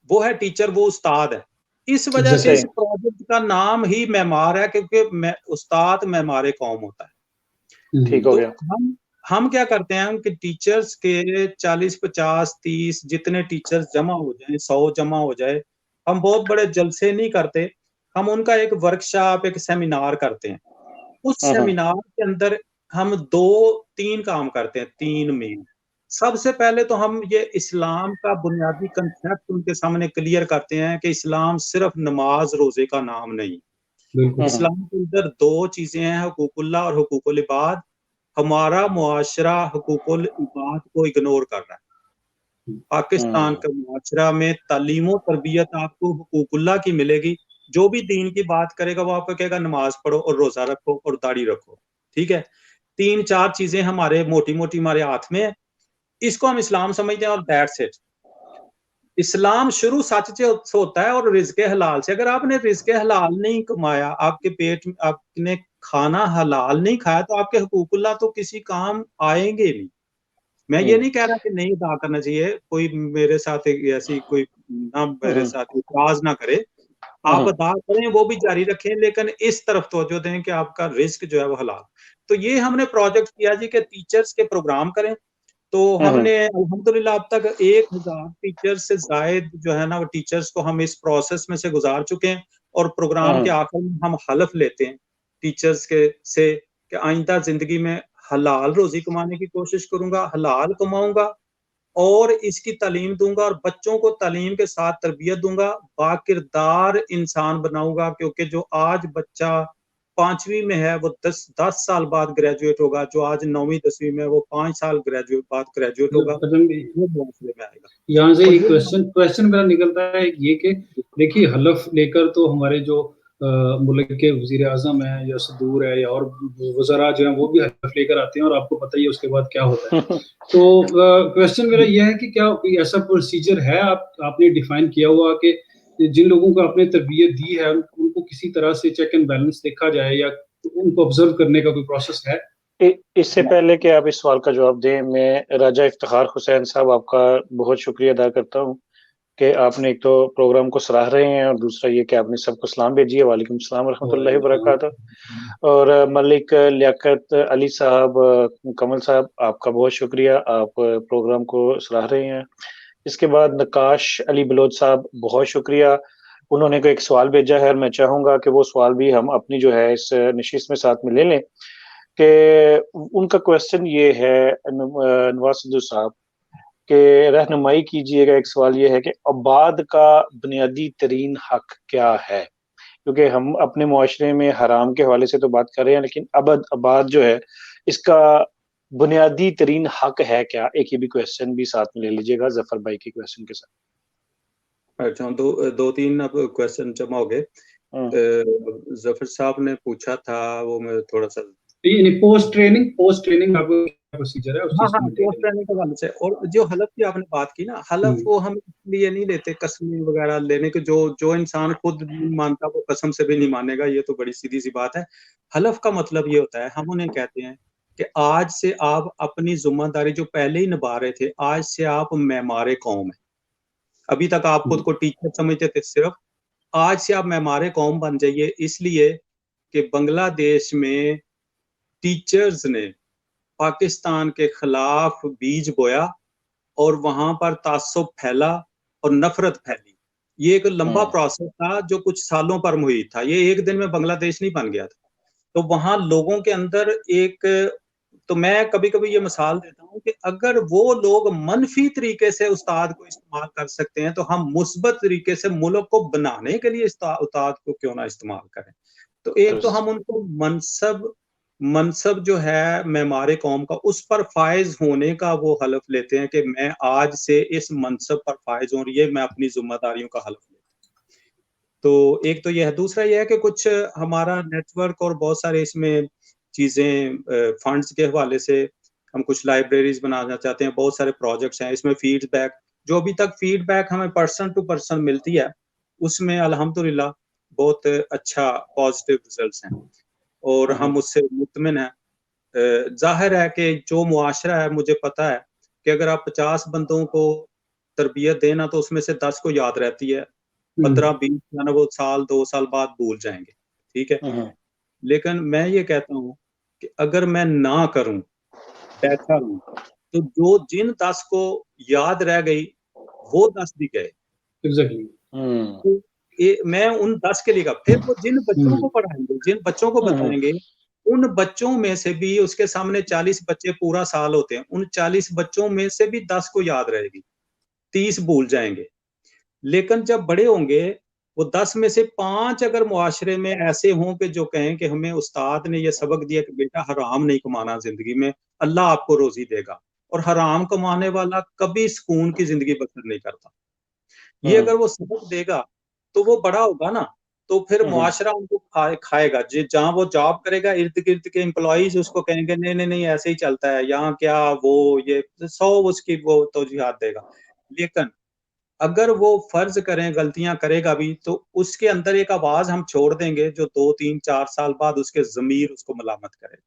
वो है टीचर, वो उस्ताद है। इस वजह से इस सही। प्रोजेक्ट का नाम ही मेमार है, क्योंकि उस्ताद मेमारे कौम होता है। ठीक हो तो गया। हम क्या करते हैं कि टीचर्स के 40, 50, 30 जितने टीचर्स जमा हो जाए, 100 जमा हो जाए, हम बहुत बड़े जलसे नहीं करते। हम उनका एक वर्कशॉप, एक सेमिनार करते हैं। उस सेमिनार के अंदर हम 2-3 काम करते हैं, 3 मेन। सबसे पहले तो हम ये इस्लाम का बुनियादी कंसेप्ट उनके सामने क्लियर करते हैं कि इस्लाम सिर्फ नमाज रोजे का नाम नहीं। बिल्कुल। इस्लाम के अंदर 2 चीजें हैं, हुकूकुल्लाह और हुकूकुल इबाद। हमारा मुआशरा हुकूकुल इबाद को इग्नोर कर रहा है। पाकिस्तान का मुआशरा में तालीम तरबियत आपको हुकूकुल्लाह की मिलेगी। जो भी दीन की बात करेगा वो आपको कहेगा नमाज पढ़ो और रोजा रखो और दाढ़ी रखो, ठीक है। 3-4 चीजें हमारे मोटी मोटी हमारे हाथ में है, इसको हम इस्लाम समझते हैं और दैट्स इट। इस्लाम शुरू सच से होता है और रिज़्क़े हलाल से। अगर आपने रिज़्क़े हलाल नहीं कमाया, आपके पेट में आपने खाना हलाल नहीं खाया, तो आपके हुकूकुल्लाह तो किसी काम आएंगे नहीं। मैं ये नहीं कह रहा कि नहीं अदा करना चाहिए, कोई मेरे साथ ऐसी कोई ना मेरे साथ इतराज ना करे, आप अदा करें, वो भी जारी रखें, लेकिन इस तरफ तवज्जो दें कि आपका रिस्क जो है वो हलाल। तो ये हमने प्रोजेक्ट किया जी कि टीचर्स के प्रोग्राम करें। तो हमने अल्हम्दुलिल्लाह अब तक 1000 टीचर्स से जायद जो है ना, वो टीचर्स को हम इस प्रोसेस में से गुजार चुके हैं। और प्रोग्राम के आखिर में हम हलफ लेते हैं टीचर्स के से कि आइंदा जिंदगी में हलाल रोजी कमाने की कोशिश करूंगा, हलाल कमाऊंगा और इसकी तालीम दूंगा और बच्चों को तालीम के साथ तरबियत दूंगा, बाकिरदार इंसान बनाऊंगा। क्योंकि जो आज बच्चा 5वीं में है, वो 10 साल बाद ग्रेजुएट होगा। जो आज 9वीं 10वीं में है, वो 5 साल बाद ग्रेजुएट होगा। वो मुआशरे में आएगा। यहाँ से और एक ये क्वेश्चन मेरा निकलता है ये कि देखिए, हलफ लेकर तो हमारे जो मुल्क के वजीर आजम है या सदूर है या और वज़रा जो है वो भी हलफ लेकर आते हैं और आपको पता ही है उसके बाद क्या होता है। तो क्वेश्चन मेरा यह है कि क्या कोई ऐसा प्रोसीजर है आपने डिफाइन किया हुआ कि जिन लोगों को आपने तरबियत दी है उनको किसी तरह से चेक एंड बैलेंस देखा जाए या उनको ऑब्जर्व करने का कोई प्रोसेस है? इससे पहले कि आप इस सवाल का जवाब दें, मैं राजा इफ्तिखार हुसैन साहब आपका बहुत शुक्रिया अदा करता हूँ कि आपने एक तो प्रोग्राम को सराह रहे हैं और दूसरा ये कि आपने सबको सलाम भेजी है। वालेकुम सलाम रहमतुल्लाहि व बरकातहू। और मलिक लियाकत अली साहब, कमल साहब, आपका बहुत शुक्रिया, आप प्रोग्राम को सराह रहे हैं। इसके बाद नकाश अली बलोच साहब, बहुत शुक्रिया, उन्होंने को एक सवाल भेजा है और मैं चाहूँगा कि वो सवाल भी हम अपनी जो है इस नशिस्त में साथ में ले लें कि उनका क्वेश्चन ये है नवाज सिद्धू साहब कि रहनुमाई कीजिएगा। एक सवाल ये है कि आबाद का बुनियादी तरीन हक क्या है? क्योंकि हम अपने मुआशरे में हराम के हवाले से तो बात कर रहे हैं, लेकिन आबाद जो है इसका बुनियादी तरीन हक है क्या? एक ये भी क्वेश्चन भी साथ में ले लीजिएगा जफर भाई के क्वेश्चन के साथ। अच्छा, दो तीन अब क्वेश्चन जमा हो गए। जफर साहब ने पूछा था, वो मैं थोड़ा सा पोस्ट ट्रेनिंग आपको प्रोसीजर है उस चीज को पोस्ट ट्रेनिंग के हवाले से। और जो हलफ की आपने बात की ना, हलफ वो हम इसलिए नहीं लेते कसम वगैरह लेने के, जो इंसान खुद नहीं मानता वो कसम से भी नहीं मानेगा, ये तो बड़ी सीधी सी बात है। हलफ का मतलब ये होता है, हम उन्हें कहते हैं कि आज से आप अपनी जिम्मेदारी जो पहले ही निभा रहे थे, आज से आप मेमारे कौम है। अभी तक आप खुद को टीचर समझते थे सिर्फ, आज से आप मेमारे कौम बन जाइए। इसलिए कि बांग्लादेश में टीचर्स ने पाकिस्तान के खिलाफ बीज बोया और वहां पर तासुब फैला और नफरत फैली। ये एक लंबा प्रोसेस था जो कुछ सालों पर मुहित था, ये एक दिन में बांग्लादेश नहीं बन गया था। तो वहां लोगों के अंदर एक, तो मैं कभी कभी ये मिसाल देता हूँ कि अगर वो लोग मनफी तरीके से उस्ताद को इस्तेमाल कर सकते हैं, तो हम मुस्बत तरीके से मुल्क को बनाने के लिए उस्ताद को क्यों ना इस्तेमाल करें। तो एक तो हम उनको मनसब जो है मेमारे कौम का, उस पर फायज होने का वो हलफ लेते हैं कि मैं आज से इस मनसब पर फायज हूं, ये मैं अपनी जिम्मेदारियों का हलफ लेता हूं। तो एक तो यह है। दूसरा यह है कि कुछ हमारा नेटवर्क और बहुत सारे इसमें चीजें फंड्स के हवाले से हम कुछ लाइब्रेरीज बनाना चाहते हैं, बहुत सारे प्रोजेक्ट्स हैं। इसमें फीडबैक, जो अभी तक फीडबैक हमें पर्सन टू पर्सन मिलती है, उसमें अल्हम्दुलिल्लाह बहुत अच्छा पॉजिटिव रिजल्ट्स हैं और हम उससे मुतमिन हैं। जाहिर है कि जो मुआशरा है, मुझे पता है कि अगर आप 50 बंदों को तरबियत देना तो उसमें से 10 को याद रहती है, 15-20 ना वो साल 2 साल बाद भूल जाएंगे, ठीक है। लेकिन मैं ये कहता हूँ कि अगर मैं ना करूं, बैठा रहूं, तो जिन 10 को याद रह गई वो 10 भी गए। एग्जैक्टली। तो मैं उन 10 के लिए फिर वो जिन बच्चों को पढ़ाएंगे, जिन बच्चों को बताएंगे, उन बच्चों में से भी, उसके सामने 40 बच्चे पूरा साल होते हैं, उन 40 बच्चों में से भी 10 को याद रहेगी, 30 भूल जाएंगे। लेकिन जब बड़े होंगे, वो 10 में से 5 अगर मुआशरे में ऐसे हों कि जो कहें कि हमें उस्ताद ने ये सबक दिया कि बेटा हराम नहीं कमाना जिंदगी में, अल्लाह आपको रोजी देगा, और हराम कमाने वाला कभी सुकून की जिंदगी बसर नहीं करता, ये अगर वो सबक देगा तो वो बड़ा होगा ना, तो फिर मुआशरा उनको खाएगा। जहाँ वो जॉब करेगा, इर्द गिर्द के एम्प्लॉइज उसको कहेंगे नहीं नहीं नहीं ऐसे ही चलता है यहाँ, क्या वो ये 100 उसकी वो तौजीहात देगा। लेकिन अगर वो फर्ज करें गलतियां करेगा भी, तो उसके अंदर एक आवाज हम छोड़ देंगे जो 2-3-4 साल बाद उसके जमीर उसको मलामत करे।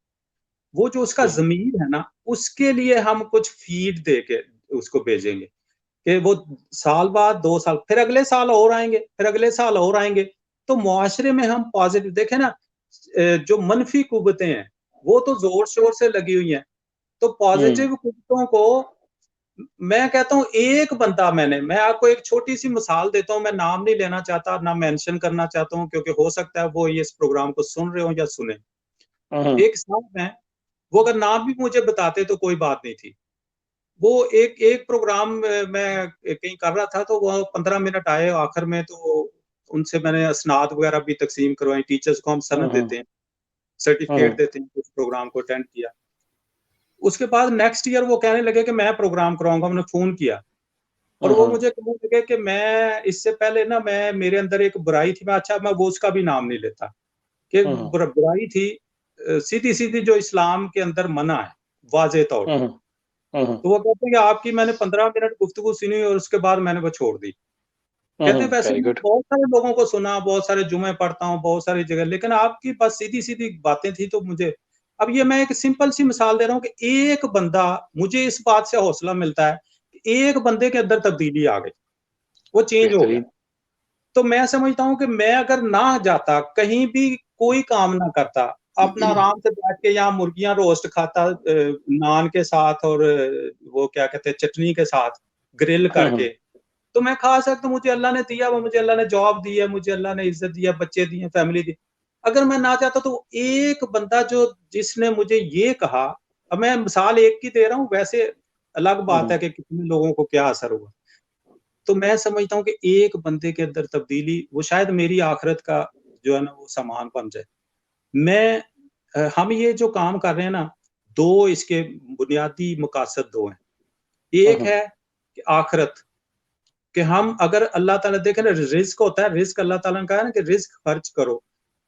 वो जो उसका जमीर है ना, उसके लिए हम कुछ फीड दे के उसको भेजेंगे कि वो साल बाद 2 साल, फिर अगले साल और आएंगे, फिर अगले साल और आएंगे। तो मुआशरे में हम पॉजिटिव देखें ना, जो मनफी कुव्वतें हैं वो तो जोर शोर से लगी हुई हैं, तो पॉजिटिव कुव्वतों को मैं कहता हूँ एक बंदा, मैं आपको एक छोटी सी मिसाल देता हूँ, मैं नाम नहीं लेना चाहता, ना मेंशन करना चाहता हूँ, क्योंकि हो सकता है वो ये इस प्रोग्राम को सुन रहे हो या सुने। एक साहब हैं, वो अगर नाम भी मुझे बताते तो कोई बात नहीं थी। वो एक प्रोग्राम मैं कहीं कर रहा था, तो वो 15 मिनट आए आखिर में, तो उनसे मैंने असनाद वगैरह भी तकसीम करवाई। टीचर्स को हम सनद देते हैं, सर्टिफिकेट देते हैं, उस प्रोग्राम को अटेंड किया। उसके बाद नेक्स्ट ईयर वो कहने लगे कि मैं प्रोग्राम कराऊंगा। मैंने फोन किया, और वो मुझे कहने लगे कि मैं इससे पहले ना मेरे अंदर एक बुराई थी, मैं वो उसका भी नाम नहीं लेता कि बुराई थी सीधी-सीधी जो इस्लाम के अंदर मना है, वाज़ेह तौर पे। तो वो कहते हैं कि आपकी मैंने 15 मिनट गुफ्तगू सुनी और उसके बाद मैंने वो छोड़ दी। कहते हैं वैसे वेरी मैं गुड। बहुत सारे लोगों को सुना, बहुत सारे जुमे पढ़ता हूँ, बहुत सारी जगह, लेकिन आपकी बस सीधी-सीधी बातें थी तो मुझे अब ये मैं एक सिंपल सी मिसाल दे रहा हूँ कि एक बंदा मुझे इस बात से हौसला मिलता है कि एक बंदे के अंदर तब्दीली आ गई, वो चेंज हो गया। बेहतरीन। तो मैं समझता हूँ कि मैं अगर ना जाता, कहीं भी कोई काम ना करता, अपना आराम से बैठ के यहाँ मुर्गियाँ रोस्ट खाता नान के साथ और वो क्या कहते हैं चटनी के साथ ग्रिल करके, तो मैं खा सकता हूँ। मुझे अल्लाह ने दिया, वो मुझे अल्लाह ने जॉब दी है, मुझे अल्लाह ने इज़्ज़त दी है, बच्चे दिए, फैमिली दी। अगर मैं ना चाहता तो एक बंदा जो जिसने मुझे ये कहा, अब मैं मिसाल एक की दे रहा हूँ, वैसे अलग बात है कि कितने लोगों को क्या असर हुआ। तो मैं समझता हूँ कि एक बंदे के अंदर तब्दीली वो शायद मेरी आखिरत का जो है ना वो सामान बन जाए। मैं हम ये जो काम कर रहे हैं ना, 2 इसके बुनियादी मकासद 2 हैं। एक है कि आखिरत, कि हम अगर अल्लाह ताला देखें ना रिज़्क होता है, रिज़्क अल्लाह ताला ने कहा है ना कि रिज़्क खर्च करो।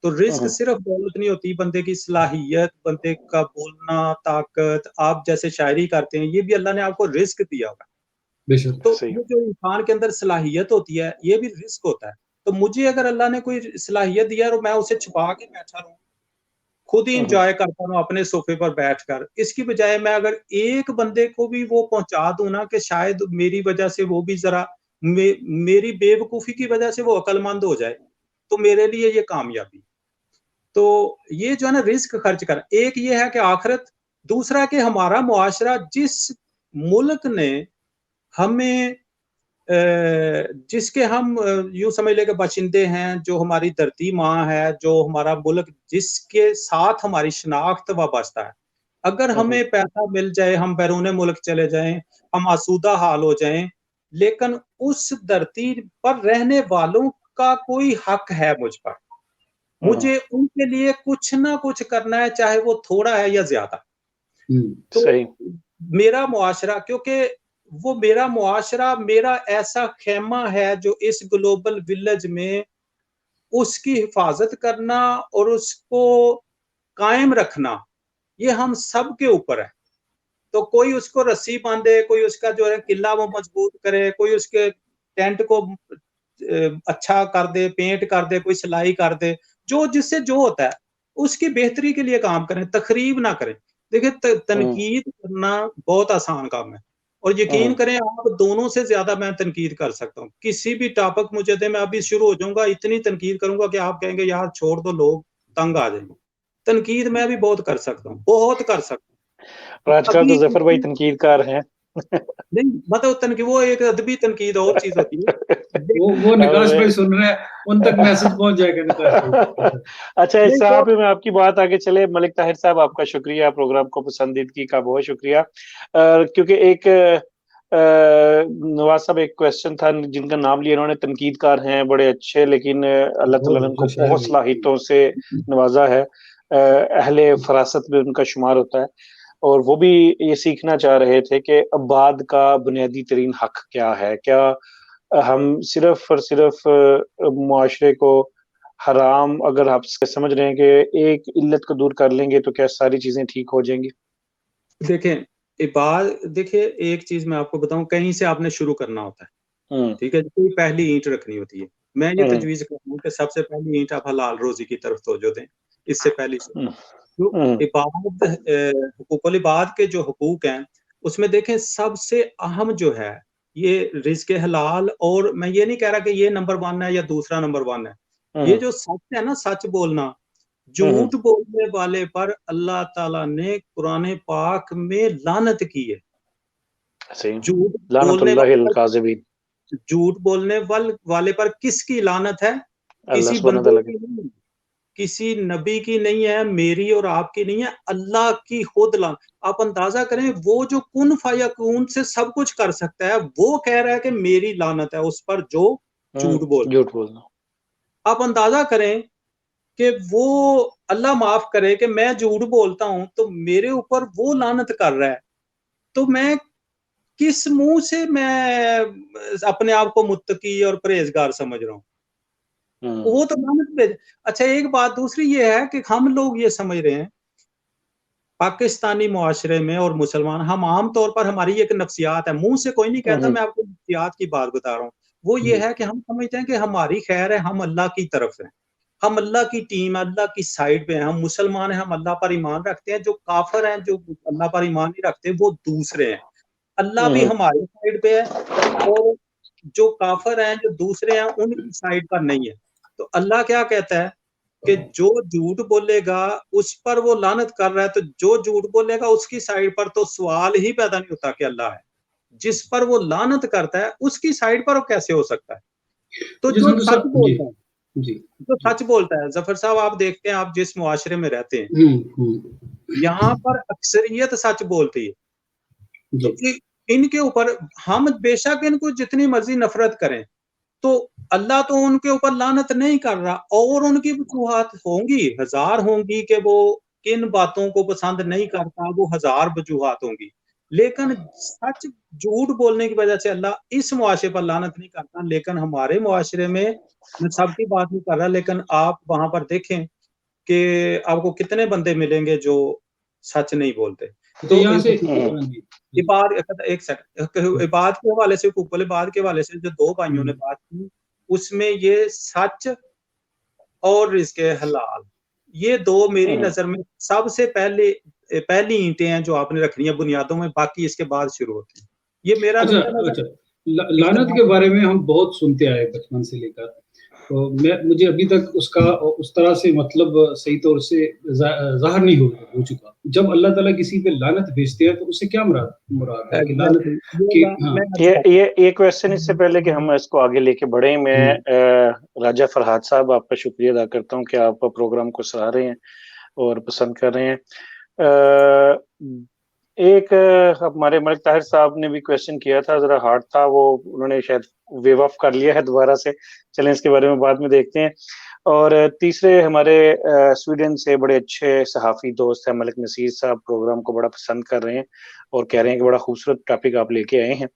तो रिज़्क सिर्फ़ दौलत नहीं होती, बंदे की सलाहियत, बंदे का बोलना, ताकत, आप जैसे शायरी करते हैं, ये भी अल्लाह ने आपको रिज़्क दिया हुआ है। बेशक। तो सही। ये जो इंसान के अंदर सलाहियत होती है, ये भी रिस्क होता है। तो मुझे अगर अल्लाह ने कोई सलाहियत दिया है और मैं उसे छुपा के बैठा रहूँ, खुद ही एन्जॉय करता रहूँ अपने सोफ़े पर बैठकर, इसकी बजाय मैं अगर एक बंदे को भी वो पहुँचा दूँ ना कि शायद मेरी वज़ह से वो भी ज़रा मेरी बेवकूफ़ी की वज़ह से वो अक्लमंद हो जाए, तो मेरे लिए ये कामयाबी। तो ये जो है ना रिस्क खर्च कर एक ये है कि आखिरत, दूसरा कि हमारा मुआशरा जिस मुल्क ने हमें जिसके हम यूँ समझ लें कि बाशिंदे हैं, जो हमारी धरती माँ है, जो हमारा मुल्क जिसके साथ हमारी शनाख्त वाबस्ता है। अगर हमें पैसा मिल जाए, हम बैरून मुल्क चले जाएँ, हम आसूदा हाल हो जाएँ, लेकिन उस धरती पर रहने वालों का कोई हक है मुझ पर। मुझे उनके लिए कुछ ना कुछ करना है, चाहे वो थोड़ा है या ज़्यादा। तो सही। मेरा मुआशरा, क्योंकि वो मेरा मुआशरा मेरा ऐसा ख़ैमा है जो इस ग्लोबल विलेज में उसकी हिफ़ाज़त करना और उसको कायम रखना, ये हम सब के ऊपर है। तो कोई उसको रस्सी बाँधे, कोई उसका जो है किला वो मज़बूत करे, कोई उसके टेंट को अच्छा कर दे, पेंट कर दे, कोई सिलाई कर दे, जो जिससे जो होता है, उसकी बेहतरी के लिए काम करें, तख़रीब ना करें। देखिए तनकीद करना बहुत आसान काम है और यकीन करें आप दोनों से ज़्यादा मैं तनकीद कर सकता हूँ। किसी भी टॉपिक मुझे दें, मैं अभी शुरू हो जाऊँगा, इतनी तनकीद करूँगा कि आप कहेंगे यार छोड़ दो, लोग तंग आ जाएँगे। तनकीद मैं भी बहुत कर सकता हूँ, बहुत कर सकता और हूँ। आजकल तो अभी ज़फ़र भाई तनकीदकार हैं। नहीं मतलब तनकी वो एक अदबी तनकीद और चीज़ होती है। वो निकाश भाई सुन रहे हैं, उन तक मैसेज पहुंच जाएगा निकाश भाई। अच्छा, इस नहीं यहाँ तो पे मैं आपकी बात आगे चले, मलिक ताहिर साहब आपका शुक्रिया, प्रोग्राम को पसंदीदगी का बहुत शुक्रिया। क्योंकि एक नवाज़ साहब एक क्वेश्चन था जिनका नाम लिया उन्होंने, तनकीदकार हैं, बड़े अच्छे, लेकिन अल्लाह ताला ने बहुत उनको जो शायर बहुत भी सलाहियतों से नवाज़ा है। अहले फ़रासत में उनका शुमार होता है और वो भी ये सीखना चाह रहे थे कि अब्बाद का बुनियादी तरीन हक़ क्या है? क्या हम सिर्फ़ और सिर्फ़ मुआशरे को हराम अगर आप समझ रहे हैं कि एक इल्लत को दूर कर लेंगे तो क्या सारी चीज़ें ठीक हो जाएँगी? देखें, देखिए एक चीज़ मैं आपको बताऊँ, कहीं से आपने शुरू करना होता है, हुँ, ठीक है? कोई पहली ईंट रखनी होती है। मैं ये हुँ, तजवीज़ करता हूँ कि सबसे पहली ईंट आप हलाल रोज़ी की तरफ तवज्जो दें, इससे पहली चीज़। हुँ, तो हुँ, हुकूकुल इबाद के जो हुकूक हैं, उसमें देखें सबसे अहम जो है, ये रिज़्क़ हलाल, और मैं ये नहीं कह रहा कि ये नंबर 1 है या दूसरा नंबर 1 है। ये हुँ, जो सच है ना, सच बोलना, हुँ, हुँ, झूठ बोलने वाले पर अल्लाह ताला ने कुरान पाक में लानत की है। सही। झूठ बोलने वाले लानतुल्लाहिल पर काज़िबीन। झूठ बोलने वाले पर किसकी लानत है? अल्लाह किसी सुब्हानहू बंदे तआला की। की नहीं, किसी नबी की नहीं है, मेरी और आपकी नहीं है, अल्लाह की खुद लान। आप अंदाज़ा करें, वो जो कुन फ़यकून से सब कुछ कर सकता है, वो कह रहा है कि मेरी लानत है उस पर जो झूठ बोल। झूठ बोलना। आप अंदाज़ा करें कि वो अल्लाह माफ़ करे कि मैं झूठ बोलता हूँ, तो मेरे ऊपर वो लानत कर रहा है। तो मैं किस मुंह से मैं अपने आप को मुत्तकी और परहेजगार समझ रहा हूँ? वो तो लानत पे। अच्छा, एक बात दूसरी ये है कि हम लोग ये समझ रहे हैं पाकिस्तानी मुआशरे में और मुसलमान, हम आम तौर पर, हमारी एक नफ्सियात है, मुंह से कोई नहीं कहता, मैं आपको नफ्सियात की बात बता रहा हूँ। वो ये है कि हम समझते हैं कि हमारी खैर है, हम अल्लाह की तरफ हैं, हम अल्लाह की टीम, अल्लाह की साइड पे हैं, हम मुसलमान हैं, हम अल्लाह पर ईमान रखते हैं। जो काफिर हैं, जो अल्लाह पर ईमान नहीं रखते, वो दूसरे हैं। अल्लाह भी हमारी साइड पे है और जो काफिर हैं, जो दूसरे हैं, उनकी साइड पर नहीं है। तो अल्लाह क्या कहता है कि जो झूठ बोलेगा उस पर वो लानत कर रहा है, तो जो झूठ बोलेगा उसकी साइड पर तो सवाल ही पैदा नहीं होता कि अल्लाह है। जिस पर वो लानत करता है उसकी साइड पर वो कैसे हो सकता है? तो जी जो संधू सच साहब, जी बोलता है, जी जो सच बोलता है, जफर साहब आप देखते हैं, आप जिस मुआशरे में रहते हैं, हम्म, यहाँ पर अक्सरियत सच बोलती है। तो जी इनके ऊपर हम बेशक इनको जितनी मर्जी नफरत करें, तो अल्लाह तो उनके ऊपर लानत नहीं कर रहा, और उनकी वजूहात होंगी, हजार होंगी कि वो किन बातों को पसंद नहीं करता, वो हजार वजूहात होंगी। लेकिन सच, झूठ बोलने की वजह से अल्लाह इस मुआशरे पर लानत नहीं करता। लेकिन हमारे मुआशरे में, मैं सबकी बात नहीं कर रहा, लेकिन आप वहां पर देखें कि आपको कितने बंदे मिलेंगे जो सच नहीं बोलते। तो तो यहाँ से इबाद, एक सेकंड, इबाद के हवाले से, कुब्बल इबाद के हवाले से जो दो भाइयों ने बात की, उसमें ये सच और रिज़्क़े हलाल, ये दो मेरी नजर में सबसे पहली ईंटें हैं जो आपने रखनी है बुनियादों में, बाकी इसके बाद शुरू होती है। ये मेरा अच्छा नुक्ता नजर। अच्छा, लानत के बारे में हम बहुत सुनते आए बचपन से लेकर, तो मुझे अभी तक उसका उस तरह से मतलब सही तौर से जाहिर नहीं हो चुका। जब अल्लाह ताला किसी पे लानत भेजते हैं तो उससे क्या मुराद मुराद है कि लानत Exactly, कि ये हाँ मैं ये क्वेश्चन, इससे पहले कि हम इसको आगे लेके बढ़े, मैं राजा फरहाद साहब, आपका शुक्रिया अदा करता हूँ कि आप प्रोग्राम को सराह रहे हैं और पसंद कर रहे हैं। एक हमारे मलिक ताहिर साहब ने भी क्वेश्चन किया था, जरा हार्ड था वो, उन्होंने शायद वेव ऑफ कर लिया है दोबारा से, चलें इसके बारे में बाद में देखते हैं। और तीसरे हमारे स्वीडन से बड़े अच्छे सहाफ़ी दोस्त हैं मलिक नसीर साहब, प्रोग्राम को बड़ा पसंद कर रहे हैं और कह रहे हैं कि बड़ा खूबसूरत टॉपिक आप लेके आए हैं।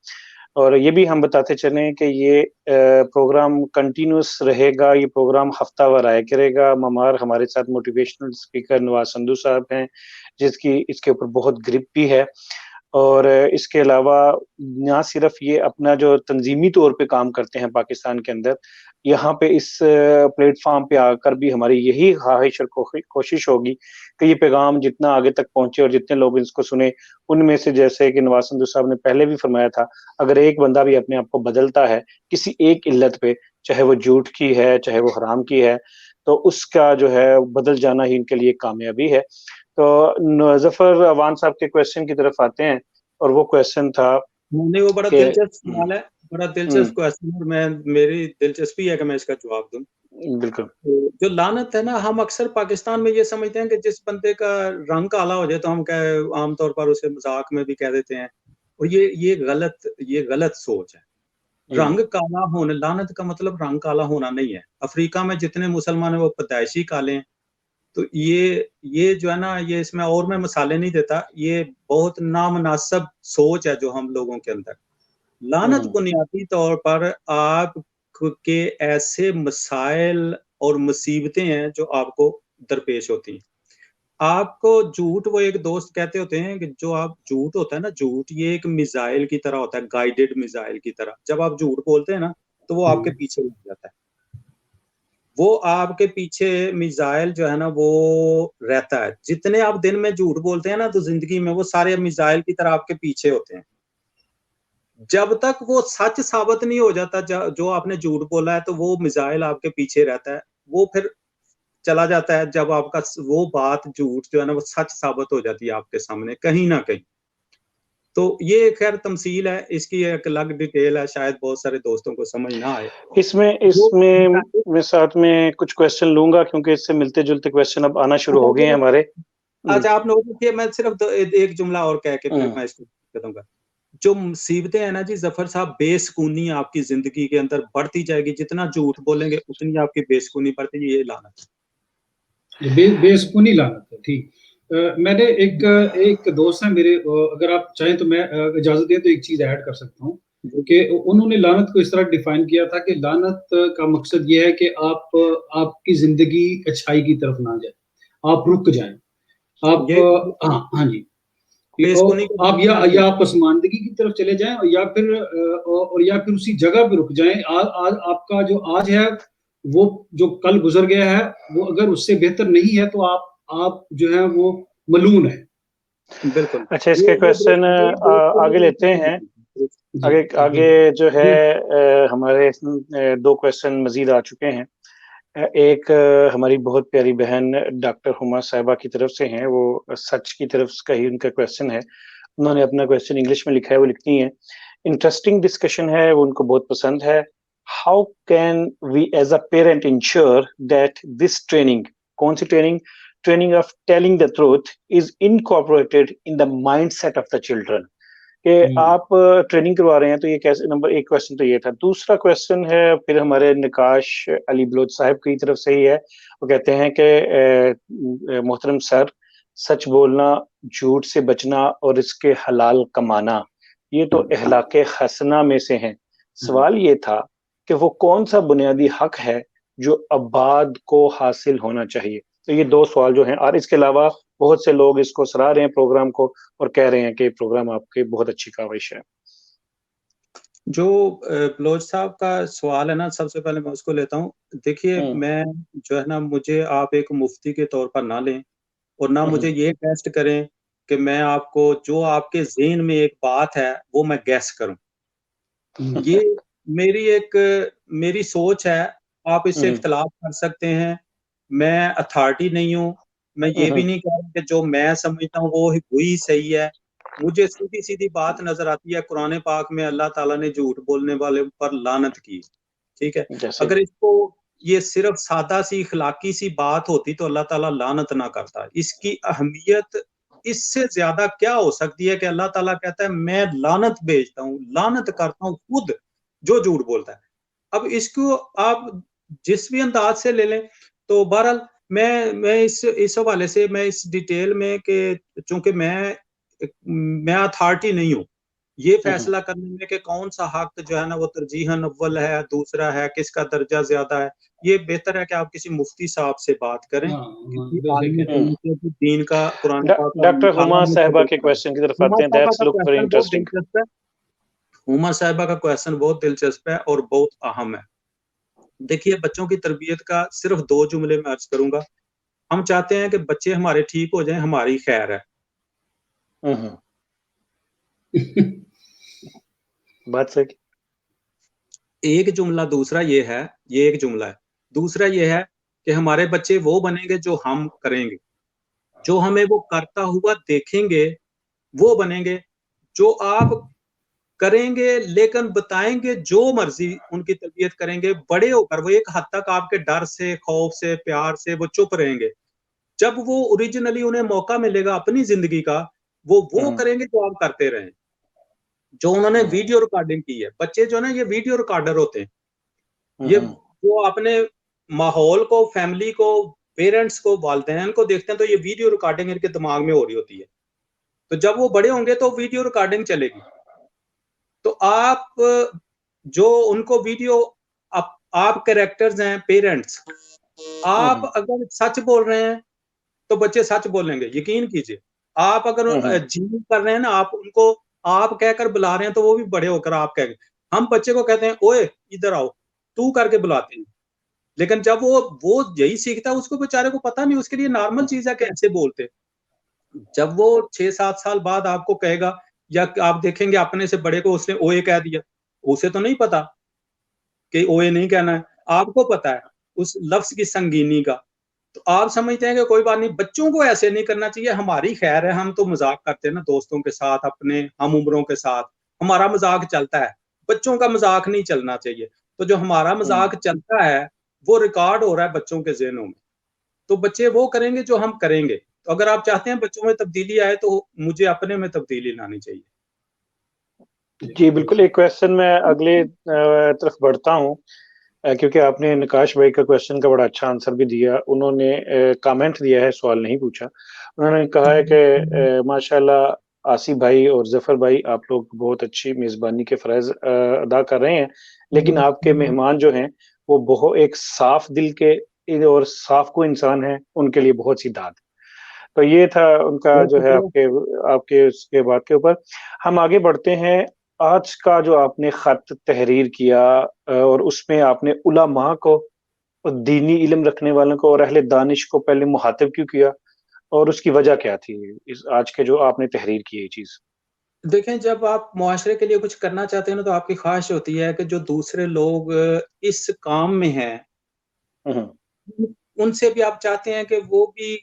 और ये भी हम बताते चलें कि ये प्रोग्राम कंटिन्यूस रहेगा, ये प्रोग्राम हफ्तावार आया करेगा। ममार हमारे साथ मोटिवेशनल स्पीकर नवाज संधू साहब हैं, जिसकी इसके ऊपर बहुत ग्रिप भी है। और इसके अलावा ना सिर्फ ये अपना जो तंजीमी तौर पे काम करते हैं पाकिस्तान के अंदर, यहाँ पे इस प्लेटफॉर्म पे आकर भी हमारी यही ख्वाहिश और कोशिश होगी कि ये पैगाम जितना आगे तक पहुंचे और जितने लोग इसको सुने, उनमें से, जैसे कि नवाज संधू साहब ने पहले भी फरमाया था, अगर एक बंदा भी अपने आप को बदलता है किसी एक इल्लत पे, चाहे वो झूठ की है, चाहे वो हराम की है, तो उसका जो है बदल जाना ही इनके लिए कामयाबी है। तो जफर अवान साहब के क्वेश्चन की तरफ आते हैं, और वो क्वेश्चन था नहीं, वो बड़ा कि दिलचस्प सवाल है, बड़ा दिलचस्प क्वेश्चन, और मेरी दिलचस्पी है कि मैं इसका जवाब दूं। बिल्कुल तो जो लानत है ना, हम अक्सर पाकिस्तान में ये समझते हैं कि जिस बंदे का रंग काला हो जाए तो हम आमतौर पर उसे मजाक में भी कह देते हैं, और ये गलत सोच है। रंग काला होना, लानत का मतलब रंग काला होना नहीं है। अफ्रीका में जितने मुसलमान हैं वो पैदाइशी काले हैं। तो ये जो है ना, ये इसमें और मैं मिसालें नहीं देता, ये बहुत नामनासब सोच है जो हम लोगों के अंदर। लानत बुनियादी तौर पर आप के ऐसे मसाइल और मुसीबतें हैं जो आपको दरपेश होती हैं। आपको झूठ, वो एक दोस्त कहते होते हैं कि जो आप झूठ होता है ना, झूठ ये एक मिसाइल की तरह होता है, गाइडेड मिसाइल की तरह। जब आप झूठ बोलते हैं ना, तो वो आपके पीछे लग जाता है, वो आपके पीछे मिसाइल जो है ना वो रहता है। जितने आप दिन में झूठ बोलते हैं ना, तो जिंदगी में वो सारे मिसाइल की तरह आपके पीछे होते हैं। जब तक वो सच साबित नहीं हो जाता जो आपने झूठ बोला है, तो वो मिसाइल आपके पीछे रहता है। वो फिर चला जाता है जब आपका वो बात, झूठ जो है ना, वो सच साबित हो जाती है आपके सामने कहीं ना कहीं। तो ये खैर तमसील है, इसकी एक अलग डिटेल है, शायद बहुत सारे दोस्तों को समझ ना आए। इसमें मैं साथ में कुछ क्वेश्चन लूंगा, क्योंकि इससे मिलते जुलते क्वेश्चन अब आना शुरू हो गए हैं हमारे। अच्छा, आप लोगों के, मैं सिर्फ एक जुमला और कह के फिर मैं इसको करूंगा। जो मुसीबतें हैं ना जी जफर साहब, बेसुकूनी आपकी जिंदगी के अंदर बढ़ती जाएगी, जितना झूठ बोलेंगे उतनी आपकी बेसुकूनी बढ़ती है, ये लानत है। बेसुकूनी लानत है, ठीक। मैंने एक दोस्त है मेरे, अगर आप चाहें तो मैं इजाजत दें तो एक चीज ऐड कर सकता हूँ कि उन्होंने लानत को इस तरह डिफाइन किया था कि लानत का मकसद ये है कि आपकी जिंदगी अच्छाई की तरफ ना जाए, आप रुक जाएं, आप ये हाँ हाँ जी, बेसुनी का आप या आप पसमानदगी की तरफ चले जाएं, और या फिर उसी जगह पे रुक जाएं। आज आपका जो आज है वो जो कल गुजर गया है वो अगर उससे बेहतर नहीं है तो आप जो है वो मलून है। बिल्कुल। अच्छा, इसके क्वेश्चन आगे लेते हैं। जी आगे आगे जो है हमारे दो क्वेश्चन मजीद आ चुके हैं। एक हमारी बहुत प्यारी बहन डॉक्टर हुमा साहिबा की तरफ से हैं, वो सच की तरफ का ही उनका क्वेश्चन है। उन्होंने अपना क्वेश्चन इंग्लिश में लिखा है, वो लिखती हैं, इंटरेस्टिंग डिस्कशन है, वो उनको बहुत पसंद है। How can we as a parent ensure that this training, कौन सी training? Training of telling the truth is incorporated in the mindset of the children. कि आप ट्रेनिंग करवा रहे हैं तो ये कैसे, नंबर एक क्वेश्चन तो ये था। दूसरा क्वेश्चन है फिर हमारे निकाश अली बलोच साहब की तरफ से ही है। वो कहते हैं कि मोहतरम सर, सच बोलना, झूठ से बचना और इसके हलाल कमाना, ये तो अहलाके हसना में से हैं। सवाल ये था कि वो कौन सा बुनियादी हक है जो अबाद को हासिल होना चाहिए। तो ये दो सवाल जो हैं, और इसके अलावा बहुत से लोग इसको सराह रहे हैं प्रोग्राम को और कह रहे हैं कि प्रोग्राम आपके बहुत अच्छी काविश है। जो बलोच साहब का सवाल है ना, सबसे पहले मैं उसको लेता हूँ। देखिए, मैं जो है ना, मुझे आप एक मुफ्ती के तौर पर ना लें और ना मुझे ये टेस्ट करें कि मैं आपको, जो आपके ज़हन में एक बात है वो मैं गैस करूं। ये मेरी सोच है, आप इससे इख्तलाफ कर सकते हैं। मैं अथॉरिटी नहीं हूँ। मैं ये भी नहीं कह रहा कि जो मैं समझता हूँ वो ही सही है। मुझे सीधी-सीधी बात नज़र आती है, कुरान पाक में अल्लाह ताला ने झूठ बोलने वाले पर लानत की, ठीक है? जैसे अगर इसको ये सिर्फ सादा-सी इखलाकी सी बात होती तो अल्लाह ताला लानत ना करता। इसकी अहमियत इससे ज़्यादा क्या हो सकती है कि अल्लाह ताला कहता है मैं लानत भेजता हूँ, लानत करता हूँ खुद जो झूठ बोलता है। अब इसको आप जिस भी अंदाज से ले लें, तो बहरहाल मैं इस हवाले से मैं इस डिटेल में कि चूंकि मैं अथॉरिटी नहीं हूँ ये फैसला करने में कि कौन सा हक जो है ना वो तरजीहन अव्वल है, दूसरा है, किसका दर्जा ज्यादा है। ये बेहतर है कि आप किसी मुफ्ती साहब से बात करें, किसी आलिम दीन से जो दीन का कुरान पाक का डॉक्टर हुमा आला में साहिबा के देखता है। क्वेश्चन की तरफ हुमा आते हैं। साहबा दैट्स का लुक वेरी क्वेश्चन बहुत इंटरेस्टिंग। दिलचस्प है। हुमा साहिबा का क्वेश्चन बहुत दिलचस्प है और बहुत अहम है। देखिए, बच्चों की तरबियत का सिर्फ 2 जुमले में अर्ज करूंगा। हम चाहते हैं कि बच्चे हमारे ठीक हो जाएं, हमारी खैर है। बात सही। एक जुमला दूसरा ये है, ये एक जुमला है। दूसरा ये है कि हमारे बच्चे वो बनेंगे जो हम करेंगे, जो हमें वो करता हुआ देखेंगे वो बनेंगे। जो आप करेंगे लेकिन बताएंगे जो मर्जी, उनकी तरबियत करेंगे, बड़े होकर वो एक हद तक आपके डर से, खौफ से, प्यार से वो चुप रहेंगे। जब वो ओरिजिनली उन्हें मौका मिलेगा अपनी जिंदगी का, वो करेंगे जो आप करते रहे। जो उन्होंने वीडियो रिकॉर्डिंग की है, बच्चे जो ना ये वीडियो रिकॉर्डर होते हैं। ये वो अपने माहौल को, फैमिली को, पेरेंट्स को, वालिदैन को देखते हैं तो ये वीडियो रिकॉर्डिंग इनके दिमाग में हो रही होती है। तो जब वो बड़े होंगे तो वीडियो रिकॉर्डिंग चलेगी। तो आप जो उनको वीडियो, आप कैरेक्टर्स हैं, पेरेंट्स, आप अगर सच बोल रहे हैं तो बच्चे सच बोलेंगे, यकीन कीजिए। आप अगर झील कर रहे हैं ना, आप उनको आप कहकर बुला रहे हैं तो वो भी बड़े होकर आप कहेंगे। हम बच्चे को कहते हैं ओए इधर आओ, तू करके बुलाते हैं। लेकिन जब वो यही सीखता है, उसको बेचारे को पता नहीं, उसके लिए नॉर्मल चीज है कैसे बोलते। जब वो 6-7 साल बाद आपको कहेगा, या आप देखेंगे अपने से बड़े को उसने ओए कह दिया, उसे तो नहीं पता कि ओए नहीं कहना है, आपको पता है उस लफ्ज की संगीनी का। तो आप समझते हैं कि कोई बात नहीं, बच्चों को ऐसे नहीं करना चाहिए, हमारी खैर है। हम तो मजाक करते हैं ना दोस्तों के साथ, अपने हम उम्रों के साथ हमारा मजाक चलता है, बच्चों का मजाक नहीं चलना चाहिए। तो जो हमारा मजाक चलता है वो रिकॉर्ड हो रहा है बच्चों के ज़हनों में, तो बच्चे वो करेंगे जो हम करेंगे। तो अगर आप चाहते हैं बच्चों में तब्दीली आए तो मुझे अपने में तब्दीली लानी चाहिए। जी बिल्कुल। एक क्वेश्चन मैं अगले तरफ बढ़ता हूँ क्योंकि आपने नकाश भाई का क्वेश्चन का बड़ा अच्छा आंसर भी दिया। उन्होंने कमेंट दिया है, सवाल नहीं पूछा। उन्होंने कहा है कि माशाल्लाह आसिफ भाई और जफर भाई, आप लोग बहुत अच्छी मेजबानी के फर्ज अदा कर रहे हैं, लेकिन आपके मेहमान जो हैं वो बहुत एक साफ दिल के और साफ को इंसान है, उनके लिए बहुत सी दाद। तो ये था उनका जो है आपके आपके उसके बात के ऊपर। हम आगे बढ़ते हैं। आज का जो आपने खत तहरीर किया और उसमें आपने उलमा को और दीनी इल्म रखने वालों को और अहले दानिश को पहले मुखातिब क्यों किया, और उसकी वजह क्या थी इस आज के जो आपने तहरीर की ये चीज? देखें, जब आप मुआशरे के लिए कुछ करना चाहते हैं ना, तो आपकी ख्वाहिश होती है कि जो दूसरे लोग इस काम में हैं, उनसे भी आप चाहते हैं कि वो भी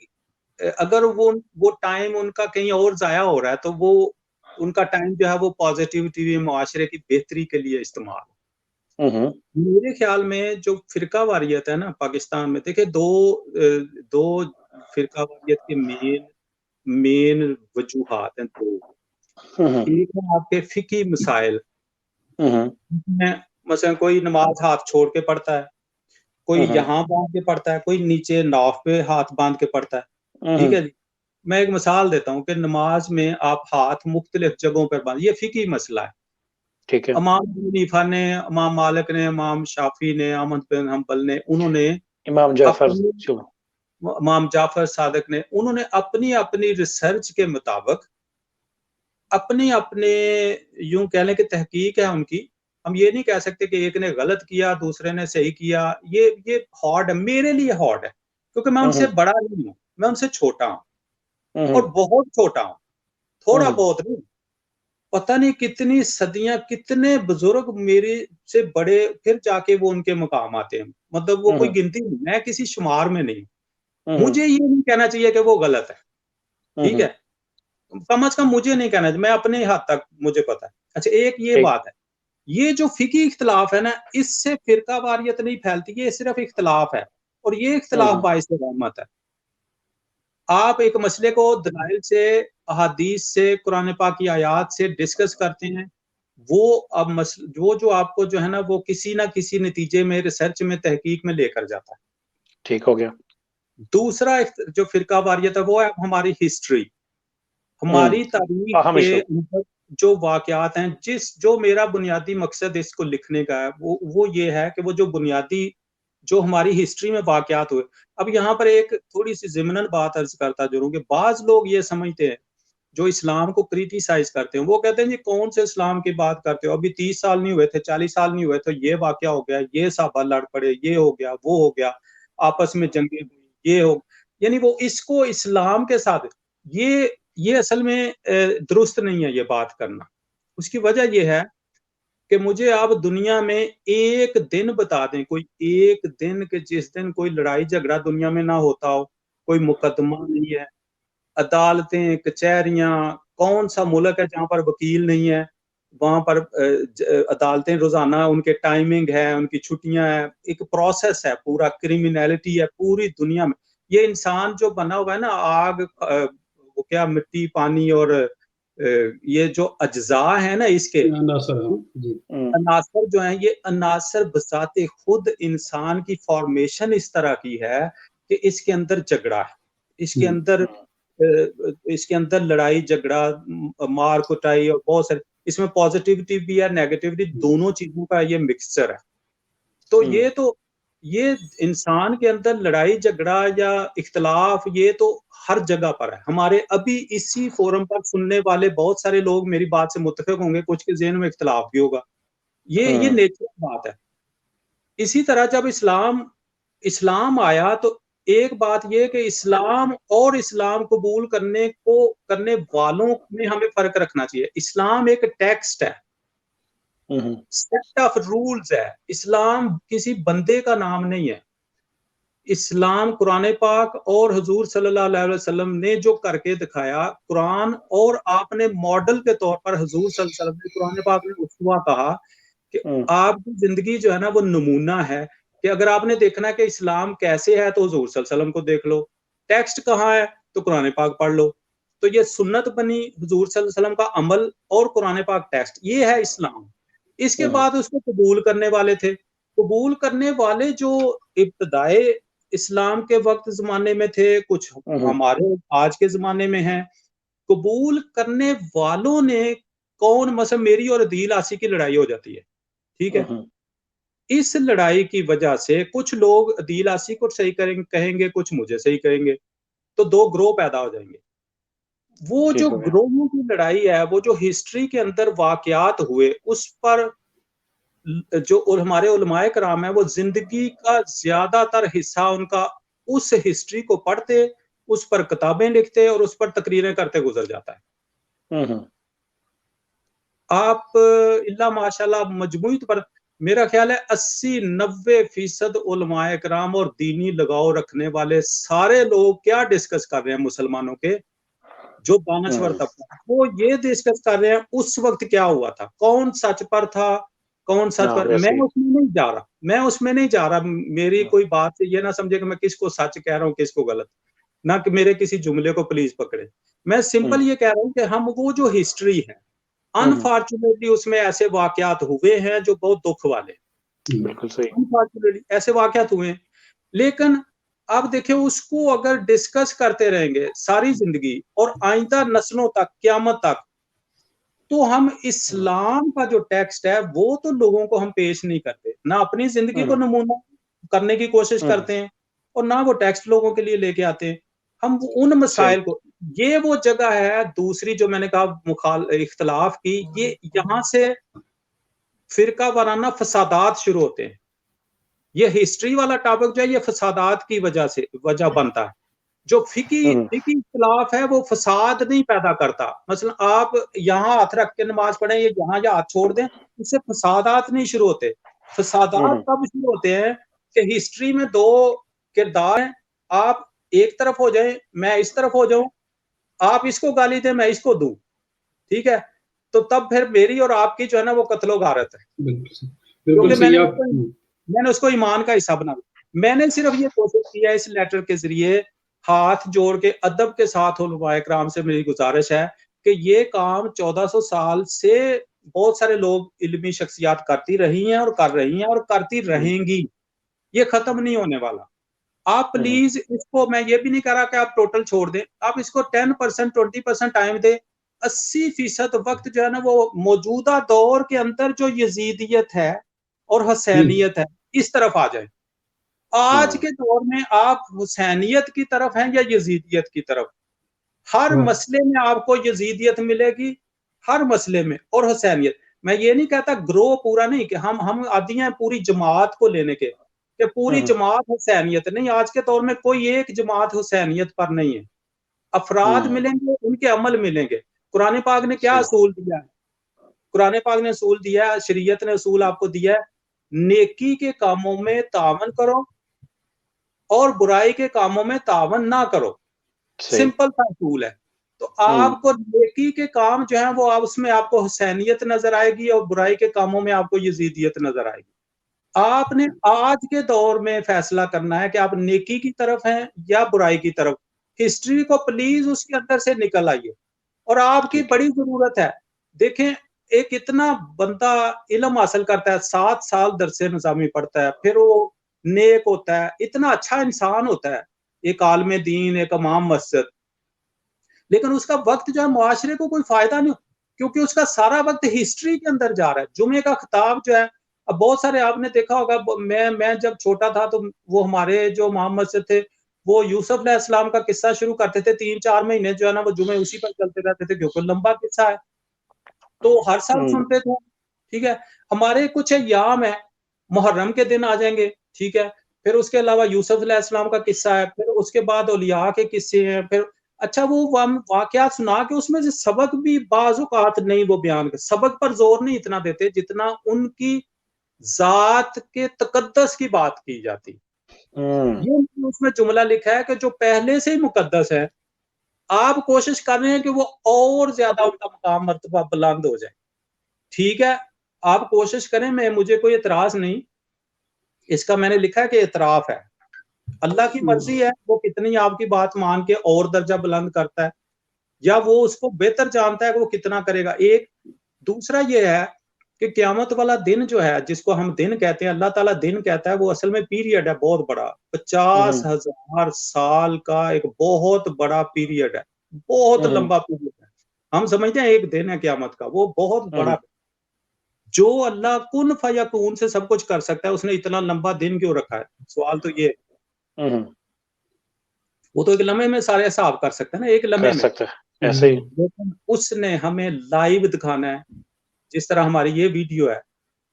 अगर वो टाइम उनका कहीं और ज़ाया हो रहा है, तो वो उनका टाइम जो है वो पॉजिटिविटी मुआशरे की बेहतरी के लिए इस्तेमाल। मेरे ख्याल में जो फिरका वारियत है ना पाकिस्तान में, देखिए दो फिरका वारियत के मेन वजूहात हैं दो। एक है आपके फिकी मसाइल में, मसलन कोई नमाज हाथ छोड़ के पढ़ता है, कोई यहाँ बांध के पढ़ता है, कोई नीचे नाफ पे हाथ बांध के पढ़ता है। ठीक है जी। मैं एक मिसाल देता हूँ कि नमाज में आप हाथ मुख्तलिफ जगहों पर बांध, ये फिकी मसला है। ठीक है। इमाम अबू हनीफा ने, इमाम मालिक ने, इमाम शाफी ने, अहमद बिन हम्बल ने, उन्होंने इमाम जाफर इमाम जाफर सादिक ने, उन्होंने अपनी अपनी रिसर्च के मुताबिक अपने अपने यूं कह लें कि तहकीक है उनकी। हम ये नहीं कह सकते कि एक ने गलत किया दूसरे ने सही किया। ये हॉर्ड है, मेरे लिए हॉर्ड है, क्योंकि मैं उनसे बड़ा नहीं हूँ, मैं उनसे छोटा हूँ और बहुत छोटा हूँ, थोड़ा बहुत नहीं। पता नहीं कितनी सदियां, कितने बुजुर्ग मेरे से बड़े, फिर जाके वो उनके मुकाम आते हैं। मतलब वो कोई गिनती नहीं, मैं किसी शुमार में नहीं। मुझे ये नहीं कहना चाहिए कि वो गलत है, ठीक है, कम अज कम मुझे नहीं कहना चाहिए, मैं अपने हद तक मुझे पता है। अच्छा, एक ये बात है, ये जो फिकी इख्तलाफ है ना, इससे फिरका वारियत नहीं फैलती, ये सिर्फ इख्तलाफ है, और ये इख्तलाफ बाइस रहमत है। आप एक मसले को दलाइल से, अहादीस से, कुरान पाक की आयात से डिस्कस करते हैं, वो अब वो जो आपको जो है ना, वो किसी ना किसी नतीजे में, रिसर्च में, तहकीक में लेकर जाता है। ठीक हो गया। दूसरा जो फिरका वारियत है वो है हमारी हिस्ट्री, हमारी तारीख के अंदर जो वाकयात हैं। जो मेरा बुनियादी मकसद इसको लिखने का है, वो ये है कि वो जो बुनियादी जो हमारी हिस्ट्री में वाकयात हुए। अब यहाँ पर एक थोड़ी सी ज़िमनन बात अर्ज करता जरूर, कि बाज लोग ये समझते हैं, जो इस्लाम को क्रिटिसाइज करते हैं, वो कहते हैं जी कौन से इस्लाम की बात करते हो, अभी 30 साल नहीं हुए थे, 40 साल नहीं हुए तो ये वाकया हो गया, ये साहबा लड़ पड़े, ये हो गया, वो हो गया, आपस में जंगे हुई, ये हो, यानी वो इसको इस्लाम के साथ, ये असल में दुरुस्त नहीं है ये बात करना। उसकी वजह ये है कि मुझे आप दुनिया में एक दिन बता दें, कोई एक दिन के जिस दिन कोई लड़ाई झगड़ा दुनिया में ना होता हो, कोई मुकदमा नहीं है, अदालतें, कचहरियां, कौन सा मुल्क है जहां पर वकील नहीं है, वहां पर अदालतें रोजाना, उनके टाइमिंग है, उनकी छुट्टियां है, एक प्रोसेस है, पूरा क्रिमिनलिटी है पूरी दुनिया में। ये इंसान जो बना हुआ है ना, आग, वो क्या, मिट्टी, पानी और ये जो अज्जा है ना इसके अनासर जो है, ये अनासर बसाते खुद इंसान की फॉर्मेशन इस तरह की है कि इसके अंदर झगड़ा है, इसके अंदर लड़ाई झगड़ा, मार कुटाई और बहुत सारे, इसमें पॉजिटिविटी भी है, नेगेटिविटी, दोनों चीजों का ये मिक्सचर है। तो ये इंसान के अंदर लड़ाई झगड़ा या इख्तलाफ, ये तो हर जगह पर है। हमारे अभी इसी फोरम पर सुनने वाले बहुत सारे लोग मेरी बात से मुत्तफिक होंगे, कुछ के ज़हन में इख्तलाफ भी होगा। ये नेचुरल बात है। इसी तरह जब इस्लाम आया, तो एक बात ये कि इस्लाम और इस्लाम कबूल करने वालों में हमें फर्क रखना चाहिए। इस्लाम एक टेक्स्ट है, सेट ऑफ रूल्स है। इस्लाम किसी बंदे का नाम नहीं है। इस्लाम कुरान पाक और हुजूर सल्लल्लाहु अलैहि वसल्लम ने जो करके दिखाया, कुरान, और आपने मॉडल के तौर पर हुजूर सल्लल्लाहु अलैहि वसल्लम ने, कुरान पाक में उसवा कहा कि आपकी जिंदगी जो है ना वो नमूना है, कि अगर आपने देखना है कि इस्लाम कैसे है तो हुजूर सल्लल्लाहु अलैहि वसल्लम को देख लो, टेक्स्ट कहाँ है तो कुरान पाक पढ़ लो। तो ये सुन्नत बनी, हुजूर सल्लल्लाहु अलैहि वसल्लम का अमल और कुरान पाक टेक्स्ट, ये है इस्लाम। इसके बाद उसको कबूल करने वाले थे, कबूल करने वाले जो इब्तदाए इस्लाम के वक्त जमाने में थे, कुछ हमारे आज के जमाने में हैं। कबूल करने वालों ने कौन, मतलब मेरी और अदील आसी की लड़ाई हो जाती है, ठीक है। इस लड़ाई की वजह से कुछ लोग अदील आसी को सही कहेंगे, कुछ मुझे सही कहेंगे, तो दो ग्रोह पैदा हो जाएंगे। वो जो ग्रोहों की लड़ाई है, वो जो हिस्ट्री के अंदर वाकयात हुए, उस पर जो और हमारे उलमाए कराम है, वो जिंदगी का ज्यादातर हिस्सा उनका उस हिस्ट्री को पढ़ते, उस पर किताबें लिखते और उस पर तकरीरें करते गुजर जाता है। आप इल्ला माशाल्लाह मजमूई पर मेरा ख्याल है 80-90% उलमाए कराम और दीनी लगाव रखने वाले सारे लोग क्या डिस्कस कर रहे हैं मुसलमानों के जो दानश्वर तबका, वो ये डिस्कस कर रहे हैं उस वक्त क्या हुआ था, कौन सच पर था, कौन सच पर। मैं उसमें नहीं जा रहा। मेरी कोई बात से ये ना समझे कि मैं किसको सच कह रहा हूँ, किसको गलत, ना कि मेरे किसी जुमले को प्लीज पकड़े। मैं सिंपल ये कह रहा हूँ कि हम वो जो हिस्ट्री है, अनफॉर्चुनेटली उसमें ऐसे वाकयात हुए हैं जो बहुत दुख वाले, बिल्कुल सही, अनफॉर्चुनेटली ऐसे वाकयात हुए हैं। लेकिन अब देखिए, उसको अगर डिस्कस करते रहेंगे सारी जिंदगी और आइंदा नस्लों तक, क्यामत तक, तो हम इस्लाम का जो टेक्स्ट है वो तो लोगों को हम पेश नहीं करते, ना अपनी जिंदगी को नमूना करने की कोशिश करते हैं और ना वो टेक्स्ट लोगों के लिए लेके आते हैं। हम उन मसाइल को, ये वो जगह है दूसरी जो मैंने कहा इख्तलाफ की, ये यहाँ से फिरका वाराना फसादात शुरू होते हैं। ये हिस्ट्री वाला टॉपिक जो है, ये फसादात की वजह बनता है। जो फिकी इख्तलाफ है वो फसाद नहीं पैदा करता। मसलन आप यहाँ हाथ रख के नमाज पढ़ें, ये यहाँ या हाथ छोड़ दें, इससे फसादात नहीं शुरू होते। फसादात तब शुरू होते हैं कि हिस्ट्री में दो किरदार हैं, आप एक तरफ हो जाए, मैं इस तरफ हो जाऊं, आप इसको गाली दें, मैं इसको दूं, ठीक है, तो तब फिर मेरी और आपकी जो है ना वो कत्लो गारत है, क्योंकि मैंने उसको ईमान का हिस्सा बना। मैंने सिर्फ ये कोशिश की है इस लेटर के जरिए, हाथ जोड़ के अदब के साथ उलमाए कराम से मेरी गुजारिश है कि ये काम 1400 साल से बहुत सारे लोग इल्मी शख्सियात करती रही हैं और कर रही हैं और करती रहेंगी, ये खत्म नहीं होने वाला। आप प्लीज इसको, मैं ये भी नहीं कह रहा कि आप टोटल छोड़ दें, आप इसको 10% 20% टाइम दें, 80% वक्त जो है ना वो मौजूदा दौर के अंदर जो यजीदियत है और हुसैनियत है, इस तरफ आ जाए। आज के दौर में आप हुसैनियत की तरफ हैं या यजीदियत की तरफ? हर मसले में आपको यजीदियत मिलेगी, हर मसले में, और हुसैनियत। मैं ये नहीं कहता ग्रो पूरा नहीं, कि हम आदि हैं पूरी जमात को लेने के, कि पूरी जमात हुसैनियत नहीं। आज के दौर में कोई एक जमात हुसैनियत पर नहीं है। अफराद मिलेंगे, उनके अमल मिलेंगे। कुरान पाक ने क्या असूल दिया है? कुरान पाक ने असूल दिया है, शरीयत ने असूल आपको दिया है, नेकी के कामों में तावन करो और बुराई के कामों में तावन ना करो। सिंपल सा असूल है। तो आपको नेकी के काम जो है वो आप उसमें आपको हुसैनियत नजर आएगी और बुराई के कामों में आपको यजीदियत नजर आएगी। आपने आज के दौर में फैसला करना है कि आप नेकी की तरफ हैं या बुराई की तरफ। हिस्ट्री को प्लीज उसके अंदर से निकल आइए, और आपकी बड़ी जरूरत है। देखें, एक इतना बंदा इल्म हासिल करता है, 7 साल दरसे निजामी पढ़ता है, फिर वो नेक होता है, इतना अच्छा इंसान होता है, एक आलम दीन, एक इमाम मस्जिद, लेकिन उसका वक्त जो है मुआशरे को कोई फायदा नहीं, क्योंकि उसका सारा वक्त हिस्ट्री के अंदर जा रहा है। जुमे का खिताब जो है, अब बहुत सारे आपने देखा होगा, मैं जब छोटा था तो वो हमारे जो इमाम मस्जिद थे वो यूसुफ अलैहिस्सलाम का किस्सा शुरू करते थे, 3-4 महीने जो है ना वो जुमे उसी पर चलते रहते थे, क्योंकि लंबा किस्सा है, तो हर साल सुनते थे, ठीक है। हमारे कुछ अय्याम है, मुहर्रम के दिन आ जाएंगे, ठीक है, फिर उसके अलावा यूसुफ अलैहिस्सलाम का किस्सा है, फिर उसके बाद औलिया के किस्से हैं, फिर अच्छा वो वाकयात सुना के उसमें से सबक भी बाज़ औक़ात नहीं वो बयान कर, सबक पर जोर नहीं इतना देते जितना उनकी जात के तकद्दस की बात की जाती। ये उसमें जुमला लिखा है कि जो पहले से ही मुकद्दस है, आप कोशिश कर रहे हैं कि वो और ज्यादा उनका मकाम मर्तबा बुलंद हो जाए। ठीक है, आप कोशिश करें, मैं मुझे कोई एतराज नहीं, इसका मैंने लिखा है कि एतराफ है, अल्लाह की मर्जी है वो कितनी आपकी बात मान के और दर्जा बुलंद करता है, या वो उसको बेहतर जानता है कि वो कितना करेगा। एक दूसरा ये है कि क़यामत वाला दिन जो है, जिसको हम दिन कहते हैं, अल्लाह ताला दिन कहता है, वो असल में पीरियड है बहुत बड़ा, 50,000 साल का एक बहुत बड़ा पीरियड है, बहुत लंबा पीरियड है। हम समझते हैं एक दिन है क़यामत का, वो बहुत बड़ा। जो अल्लाह कुन फयकून से सब कुछ कर सकता है, उसने इतना लंबा दिन क्यों रखा है? सवाल तो ये है। वो तो एक लम्हे में सारे हिसाब कर सकता है ना, एक लम्हे कर में। सकता है, ऐसे ही। लेकिन उसने हमें लाइव दिखाना है, जिस तरह हमारी ये वीडियो है।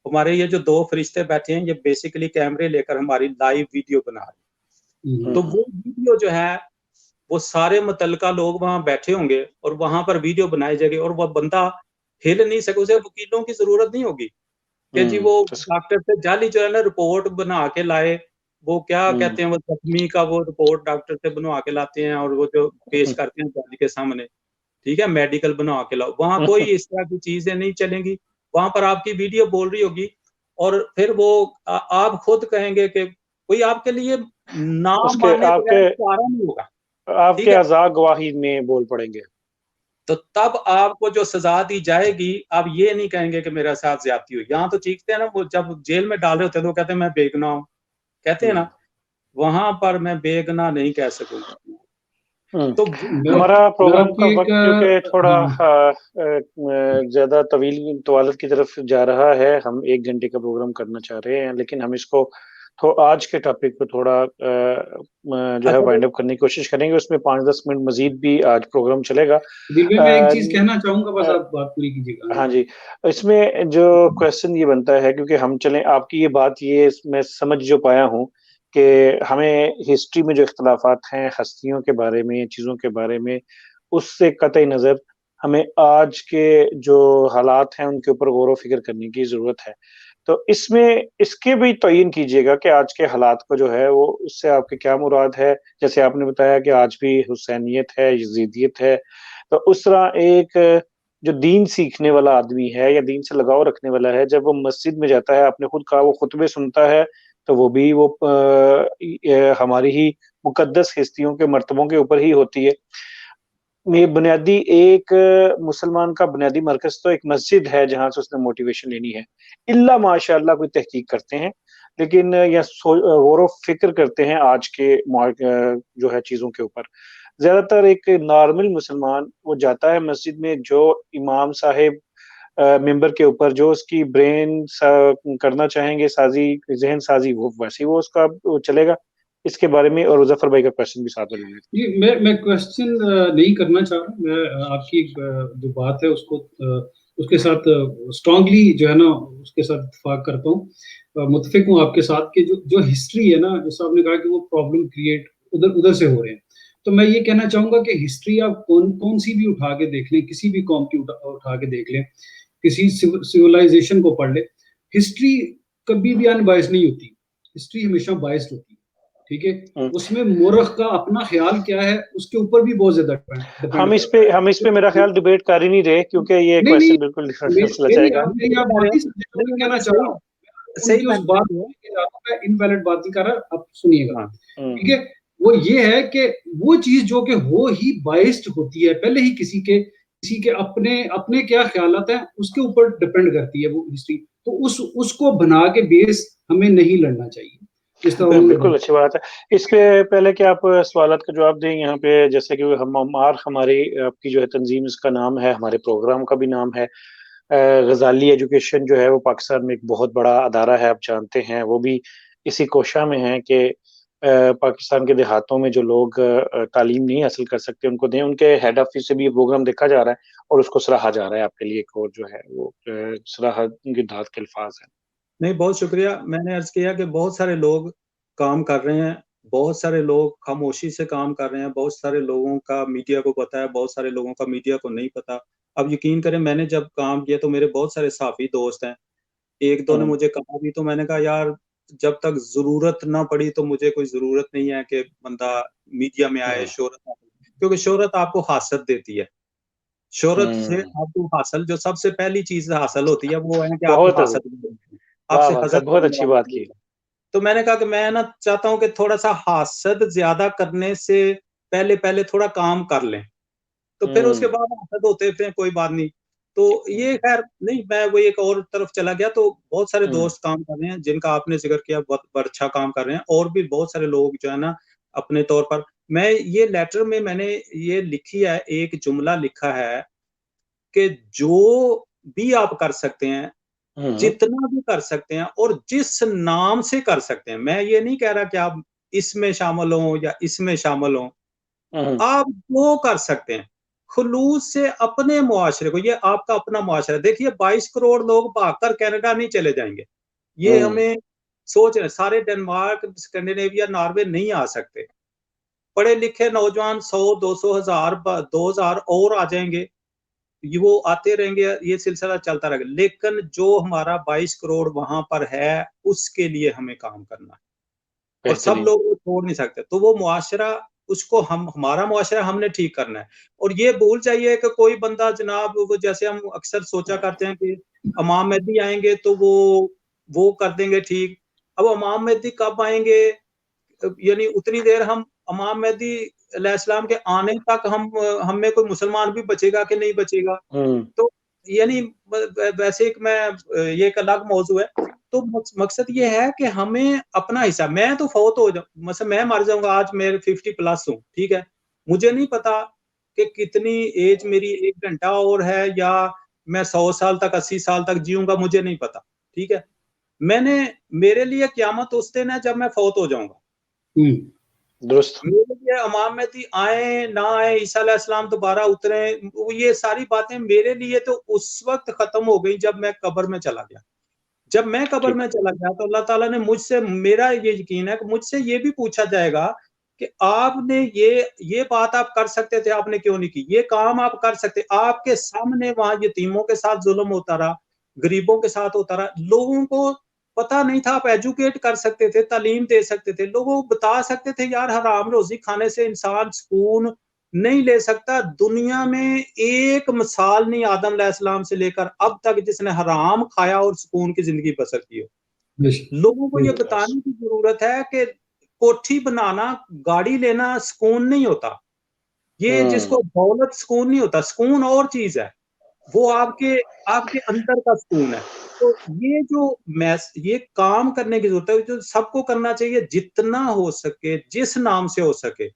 हमारे ये जो 2 फरिश्ते बैठे हैं, ये बेसिकली कैमरे लेकर हमारी लाइव वीडियो बना रहे हैं। तो वो वीडियो जो है, वो सारे मुतल्लिका लोग वहाँ बैठे होंगे और वहाँ पर वीडियो बनाई जाएगी, और वो बंदा हिल नहीं सके, उसे वकीलों की ज़रूरत नहीं होगी कि जी वो डॉक्टर से जाली जो है ना रिपोर्ट बना के लाए, वो क्या कहते हैं, वो ज़ख्मी का वो रिपोर्ट डॉक्टर से बनवा के लाते हैं और वो जो पेश करते हैं जज के सामने, ठीक है, मेडिकल बनवा के लाओ। वहाँ कोई इस तरह की चीज़ें नहीं चलेंगी। वहाँ पर आपकी वीडियो बोल रही होगी और फिर वो आप खुद कहेंगे कि कोई आपके लिए ना मानने के बगैर चारा नहीं होगा। आपके अज़ा गवाही में बोल पड़ेंगे। तो तब आपको जो सज़ा दी जाएगी, आप ये नहीं कहेंगे कि मेरे साथ ज़्यादती हुई। यहाँ तो चीखते हैं ना, वो जब जेल में डाल रहे होते हैं तो कहते हैं मैं बेगुनाह हूँ, कहते हैं ना, वहाँ पर मैं बेगुनाह नहीं कह सकूँगा। तो हमारा प्रोग्राम का वक्त क्योंकि थोड़ा ज़्यादा तवालत की तरफ जा रहा है, हम 1 घंटे का प्रोग्राम करना चाह रहे हैं, लेकिन हम इसको तो आज के टॉपिक पे थोड़ा जो है वाइंड अप करने की कोशिश करेंगे। उसमें 5-10 मिनट मज़ीद भी आज प्रोग्राम चलेगा। दिल मैं एक चीज़ कहना चाहूँगा, बस आप बात पूरी कीजिएगा। हाँ जी, इसमें जो क्वेश्चन ये बनता है, क्योंकि हम चलें आपकी ये बात, ये मैं समझ जो पाया हूँ कि हमें हिस्ट्री में जो इख्तिलाफ़ात हैं, हस्तियों के बारे में, चीज़ों के बारे में, उससे कतई नज़र हमें आज के जो हालात हैं, उनके ऊपर गौर व फ़िक्र करने की ज़रूरत है। तो इसमें इसके भी तयीन कीजिएगा कि आज के हालात को जो है, वो उससे आपकी क्या मुराद है? जैसे आपने बताया कि आज भी हुसैनियत है, यज़ीदियत है, तो उस तरह एक जो दीन सीखने वाला आदमी है या दीन से लगाव रखने वाला है, जब वो मस्जिद में जाता है, आपने खुद कहा वो खुतबे सुनता है, तो वो भी वो हमारी ही मुक़द्दस हस्तियों के मर्तबों के ऊपर ही होती है। ये बुनियादी एक मुसलमान का बुनियादी मरकज़ तो एक मस्जिद है, जहाँ से उसने मोटिवेशन लेनी है। इल्ला माशाअल्लाह कोई तहकीक करते हैं, लेकिन या गौर व फ़िक्र करते हैं आज के जो है चीज़ों के ऊपर। ज़्यादातर एक नॉर्मल मुसलमान वो जाता है मस्जिद में, जो इमाम साहिब मिंबर के ऊपर जो उसकी ब्रेन करना चाहेंगे साज़ी, ज़हन साज़ी, वो वैसे ही वो उसका वो चलेगा। इसके बारे में और ज़फ़र भाई का क्वेश्चन भी साथ में ले लेते हैं। जी, मैं क्वेश्चन नहीं करना चाह रहा। मैं आपकी जो बात है उसको उसके साथ स्ट्रांगली जो है ना, उसके साथ इत्तेफ़ाक करता हूँ। मुत्तफ़िक़ हूँ आपके साथ कि जो हिस्ट्री है ना, जैसा आपने कहा कि वो प्रॉब्लम क्रिएट उधर से हो रहे हैं। तो मैं ये कहना चाहूँगा कि हिस्ट्री आप कौन-सी भी उठा के देख लें, किसी भी कौम की उठा के देख लें, किसी सिविलाइज़ेशन को पढ़ लें, हिस्ट्री कभी भी अनबायस्ड नहीं होती। हिस्ट्री हमेशा बायस्ड होती है, ठीक है? उसमें मोरख का अपना ख़्याल क्या है, उसके ऊपर भी बहुत ज़्यादा डिपेंड हम इस पे मेरा ख़्याल डिबेट कर ही नहीं रहे, क्योंकि ये नहीं, क्वेश्चन बिल्कुल डिफरेंट चला जाएगा। मेरी आप बात ही समझे, मैं कहना चाह रहा हूँ। उनकी उस बात को लेके जा रहा हूँ, मैं इनवैलिड बात नहीं कर रहा, आप सुनिएगा, ठीक है? वो ये है कि वो चीज़ जो कि हो ही बायस्ड होती है, पहले ही किसी के अपने क्या ख़्यालात हैं, उसके ऊपर डिपेंड करती है वो हिस्ट्री। तो उसको बना के बेस हमें नहीं लड़ना चाहिए। इस तरह बिल्कुल अच्छी बात है। इसके पहले कि आप सवालात का जवाब दें, यहाँ पे जैसे कि हमारी आपकी जो है तंज़ीम, इसका नाम है, हमारे प्रोग्राम का भी नाम है ग़ज़ाली एजुकेशन, जो है वो पाकिस्तान में एक बहुत बड़ा अदारा है, आप जानते हैं। वो भी इसी कोशा में है कि पाकिस्तान के देहातों में जो लोग तालीम नहीं हासिल कर सकते, उनको दें। उनके हेड ऑफ़िस से भी ये प्रोग्राम देखा जा रहा है और उसको सराहा जा रहा है। आपके लिए एक और जो है वो सराहत की दाद के अल्फ़ाज़ हैं। नहीं, बहुत शुक्रिया। मैंने अर्ज़ किया कि बहुत सारे लोग काम कर रहे हैं, बहुत सारे लोग खामोशी से काम कर रहे हैं, बहुत सारे लोगों का मीडिया को पता है, बहुत सारे लोगों का मीडिया को नहीं पता। अब यकीन करें, मैंने जब काम किया तो मेरे बहुत सारे साथी दोस्त हैं। 1-2 ने मुझे कहा भी, तो मैंने कहा यार, जब तक ज़रूरत ना पड़ी तो मुझे कोई ज़रूरत नहीं है कि बंदा मीडिया में आए, शोहरत, क्योंकि शोहरत आपको हासत देती है। शोहरत से आपको हासिल, जो सबसे पहली चीज़ हासिल होती है, वो है कि आपको बहुत हासद, वाह, आपसे वाह! हसद बहुत करने अच्छी वाला बात कोई की। है। तो मैंने कहा कि मैं ना चाहता हूँ कि थोड़ा-सा हासद ज़्यादा करने से पहले-पहले थोड़ा काम कर लें, तो फिर उसके बाद हासद होते थे, कोई बात नहीं। तो ये खैर नहीं, मैं वो एक और तरफ चला गया, तो बहुत सारे दोस्त काम कर रहे हैं जिनका आपने जिक्र किया, बहुत अच्छा काम कर रहे हैं, और भी बहुत सारे लोग जो है ना अपने तौर पर। मैं ये लेटर में मैंने ये लिखी है, एक जुमला लिखा है कि जो भी आप कर सकते हैं, जितना भी कर सकते हैं और जिस नाम से कर सकते हैं, मैं ये नहीं कह रहा कि आप इसमें शामिल हो या इसमें शामिल हो, आप जो कर सकते हैं खुलूस से अपने मुआशरे को, ये आपका अपना मुआशरा। देखिए 22 करोड़ लोग भागकर कनाडा नहीं चले जाएंगे, ये हमें सोच रहे, सारे डेनमार्क, स्कैंडिनेविया, नॉर्वे नहीं आ सकते। पढ़े लिखे नौजवान 100, 200, 1000, 2000 और आ जाएंगे, ये वो आते रहेंगे, ये सिलसिला चलता रहेगा। लेकिन जो हमारा 22 करोड़ वहां पर है, उसके लिए हमें काम करना है, और सब लोग वो छोड़ नहीं सकते। तो वो मुआशरा, उसको हम, हमारा मुआशरा हमने ठीक करना है। और ये भूल जाइए कि कोई बंदा जनाब, वो जैसे हम अक्सर सोचा करते हैं कि इमाम मेहदी आएंगे तो वो कर देंगे ठीक। अब इमाम मेहदी कब आएंगे, यानी उतनी देर हम इमाम मेहदी अलैहिस्सलाम के आने तक हम में कोई मुसलमान भी बचेगा कि नहीं बचेगा। तो यानी वैसे एक मैं, ये एक अलग मौजू है। तो मकसद ये है कि हमें अपना हिस्सा, मैं तो फौत हो जाऊं, मतलब मैं मर जाऊंगा, आज मेरे 50+ हूँ, ठीक है, मुझे नहीं पता कि कितनी एज मेरी 1 घंटा और है, या मैं 100 साल तक, 80 साल तक जीऊंगा, मुझे नहीं पता, ठीक है। मैंने, मेरे लिए क़यामत उस दिन है जब मैं फौत हो जाऊंगा। दुरुस्त। मेरे लिए इमाम मेहदी आए ना आए, ईसा अलैहिस्सलाम दोबारा उतरे, ये सारी बातें मेरे लिए तो उस वक्त खत्म हो गई जब मैं कब्र में चला गया। जब मैं कब्र में चला गया तो अल्लाह ताला ने मुझसे, मेरा ये यकीन है कि मुझसे ये भी पूछा जाएगा कि आपने ये बात आप कर सकते थे, आपने क्यों नहीं की? ये काम आप कर सकते, आपके सामने वहां यतीमों के साथ जुल्म होता रहा, गरीबों के साथ होता रहा, लोगों को पता नहीं था, आप एजुकेट कर सकते थे, तालीम दे सकते थे, लोगों को बता सकते थे यार हराम रोजी खाने से इंसान सुकून नहीं ले सकता। दुनिया में एक मिसाल नहीं आदम अलैहिस्सलाम से लेकर अब तक जिसने हराम खाया और सुकून की जिंदगी बसर की हो। लोगों को ये बताने की जरूरत है कि कोठी बनाना, गाड़ी लेना सुकून नहीं होता। ये जिसको दौलत सुकून नहीं होता, सुकून और चीज है, वो आपके आपके अंदर का सुकून है। तो ये जो ये काम करने की जरूरत है, जो सबको करना चाहिए, जितना हो सके, जिस नाम से हो सके,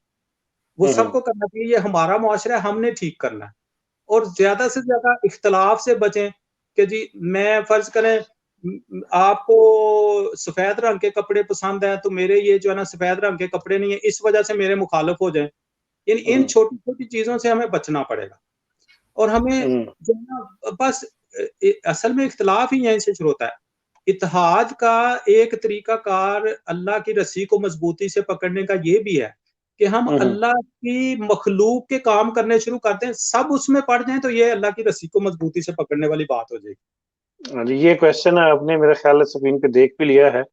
वो सबको करना चाहिए। ये हमारा मुआशरा है, हमने ठीक करना है। और ज्यादा से ज्यादा इख्तलाफ से बचें कि जी, मैं फर्ज करें आपको सफेद रंग के कपड़े पसंद है, तो मेरे ये जो है ना सफेद रंग के कपड़े नहीं है, इस वजह से मेरे मुखालिफ हो जाए। इन छोटी छोटी चीजों से हमें बचना पड़ेगा। और हमें जो है ना बस असल में इख्तलाफ ही यहीं से शुरू होता है। इत्तेहाद का एक तरीका कार अल्लाह की रस्सी को मजबूती से पकड़ने का ये भी है कि हम अल्लाह की मखलूक के काम करने शुरू करते हैं, सब उसमें पड़ जाएं, तो ये अल्लाह की रस्सी को मजबूती से पकड़ने वाली बात हो जाएगी। ये क्वेश्चन आपने मेरे ख्याल से स्क्रीन पे देख भी लिया है,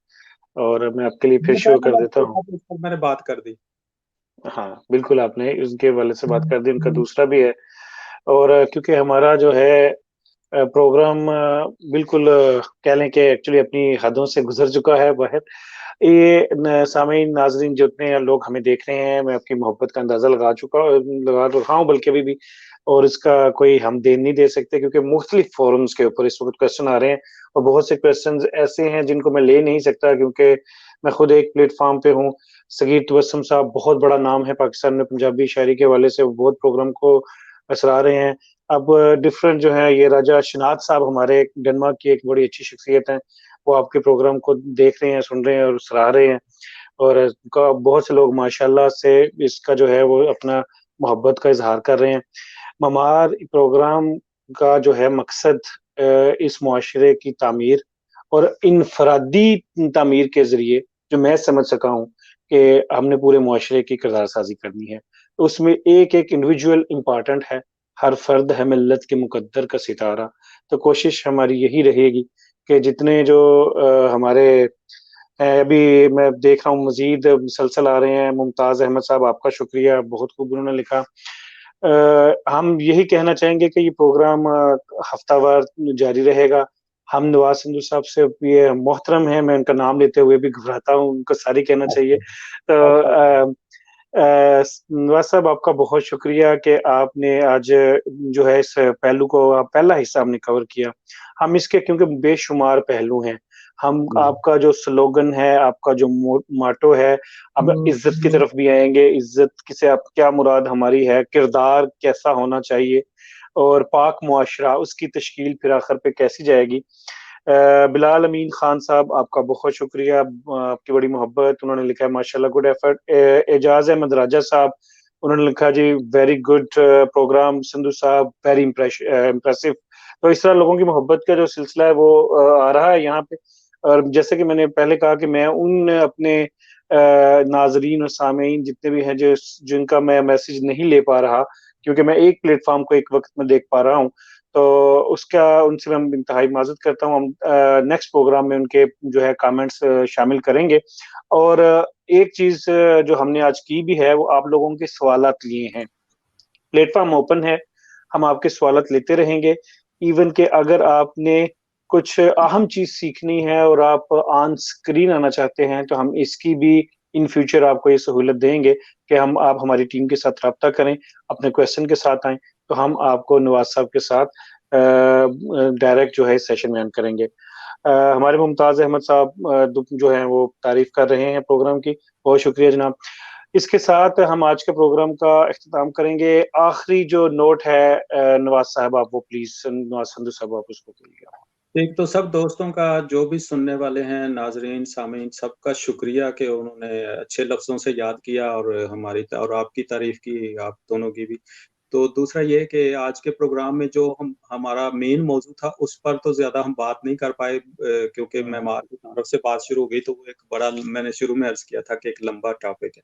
और मैं आपके लिए फिर शुरू कर देता हूँ। मैंने बात कर दी। हाँ, बिल्कुल, आपने उसके वाले से बात कर दी। उनका दूसरा भी है, और क्योंकि हमारा जो है प्रोग्राम बिल्कुल कह लें कि एक्चुअली अपनी हदों से गुजर चुका है बाहर। ये सामीन, नाजरीन, जितने लोग हमें देख रहे हैं, मैं आपकी मोहब्बत का अंदाजा लगा रहा हूँ, बल्कि अभी भी, और इसका कोई हम देन नहीं दे सकते, क्योंकि मुख्तलिफ फोरम्स के ऊपर इस वक्त क्वेश्चन आ रहे हैं, और बहुत से क्वेश्चन ऐसे हैं जिनको मैं ले नहीं सकता, क्योंकि मैं खुद एक प्लेटफॉर्म पे हूँ। सगीर तबस्सुम साहब बहुत बड़ा नाम है पाकिस्तान में पंजाबी शायरी के हवाले से, वो बहुत प्रोग्राम को असरा रहे हैं। अब डिफरेंट जो है, ये राजा शिनाद साहब हमारे डेनमार्क की एक बड़ी अच्छी शख्सियत है, वो आपके प्रोग्राम को देख रहे हैं, सुन रहे हैं और सराह रहे हैं, और बहुत से लोग माशाल्लाह से इसका जो है वो अपना मोहब्बत का इजहार कर रहे हैं। ममार प्रोग्राम का जो है मकसद इस मुआशरे की तामीर और इनफरादी तामीर के जरिए, जो मैं समझ सका हूँ कि हमने पूरे मुआशरे की किरदार साजी करनी है। तो उसमें एक एक इंडिविजुअल इम्पॉर्टेंट है, हर फर्द है मिल्लत के मुकद्दर का सितारा। तो कोशिश हमारी यही रहेगी कि जितने जो हमारे अभी मैं देख रहा हूँ मजीद मुसलसल आ रहे हैं। मुमताज़ अहमद साहब, आपका शुक्रिया, बहुत खूब उन्होंने लिखा। हम यही कहना चाहेंगे कि ये प्रोग्राम हफ्तावार जारी रहेगा। हम नवाज सिंधु साहब से ये मोहतरम है, मैं उनका नाम लेते हुए भी घबराता हूँ, उनको सारी कहना चाहिए। तो नवाज साहब, आपका बहुत शुक्रिया कि आपने आज जो है इस पहलू को पहला हिस्सा हमने कवर किया। हम इसके क्योंकि बेशुमार पहलू हैं। हम आपका जो स्लोगन है, आपका जो मोटो है, अब इज्जत की तरफ भी आएंगे। इज्जत किसे आप क्या मुराद हमारी है, किरदार कैसा होना चाहिए और पाक मुआशरा उसकी तश्कील फिर आखिर पे कैसी जाएगी। बिलाल अमीन खान साहब, आपका बहुत शुक्रिया, आपकी बड़ी मोहब्बत। उन्होंने लिखा है माशाल्लाह गुड एफर्ट। एजाज अहमद राजा साहब, उन्होंने लिखा जी वेरी गुड प्रोग्राम। सिंधु साहब वेरी इम्प्रेसिव। तो इस तरह लोगों की मोहब्बत का जो सिलसिला है वो आ रहा है यहाँ पे। और जैसे कि मैंने पहले कहा कि मैं उन अपने नाजरीन और सामीन जितने भी हैं जो जिनका मैं मैसेज नहीं ले पा रहा, क्योंकि मैं एक प्लेटफॉर्म को एक वक्त में देख पा रहा हूँ, तो उसका उनसे मैं इंतहाई माजरत करता हूँ। हम नेक्स्ट प्रोग्राम में उनके जो है कमेंट्स शामिल करेंगे। और एक चीज जो हमने आज की भी है वो आप लोगों के सवालात लिए हैं। प्लेटफॉर्म ओपन है, हम आपके सवालात लेते रहेंगे। इवन के अगर आपने कुछ अहम चीज सीखनी है और आप ऑन स्क्रीन आना चाहते हैं तो हम इसकी भी इन फ्यूचर आपको ये सहूलत देंगे कि आप हमारी टीम के साथ रब्ता करें, अपने क्वेश्चन के साथ आएं, तो हम आपको नवाज साहब के साथ डायरेक्ट जो है सेशन में करेंगे। हमारे मुमताज अहमद साहब जो है वो तारीफ कर रहे हैं प्रोग्राम की, बहुत शुक्रिया जनाब। इसके साथ हम आज के प्रोग्राम का इख्तिताम करेंगे। आखिरी जो नोट है नवाज साहब, आप वो प्लीज, नवाज संधू साहब आप उसको बोलिए। एक तो सब दोस्तों का, जो भी सुनने वाले हैं, नाजरीन सामीन, सबका शुक्रिया कि उन्होंने अच्छे लफ्ज़ों से याद किया और हमारी और आपकी तारीफ की, आप दोनों की भी। तो दूसरा ये कि आज के प्रोग्राम में जो हमारा मेन मौजू था उस पर तो ज़्यादा हम बात नहीं कर पाए, क्योंकि मेमार की तरफ से बात शुरू हो गई, तो वो एक बड़ा, मैंने शुरू में अर्ज़ किया था कि एक लंबा टॉपिक है।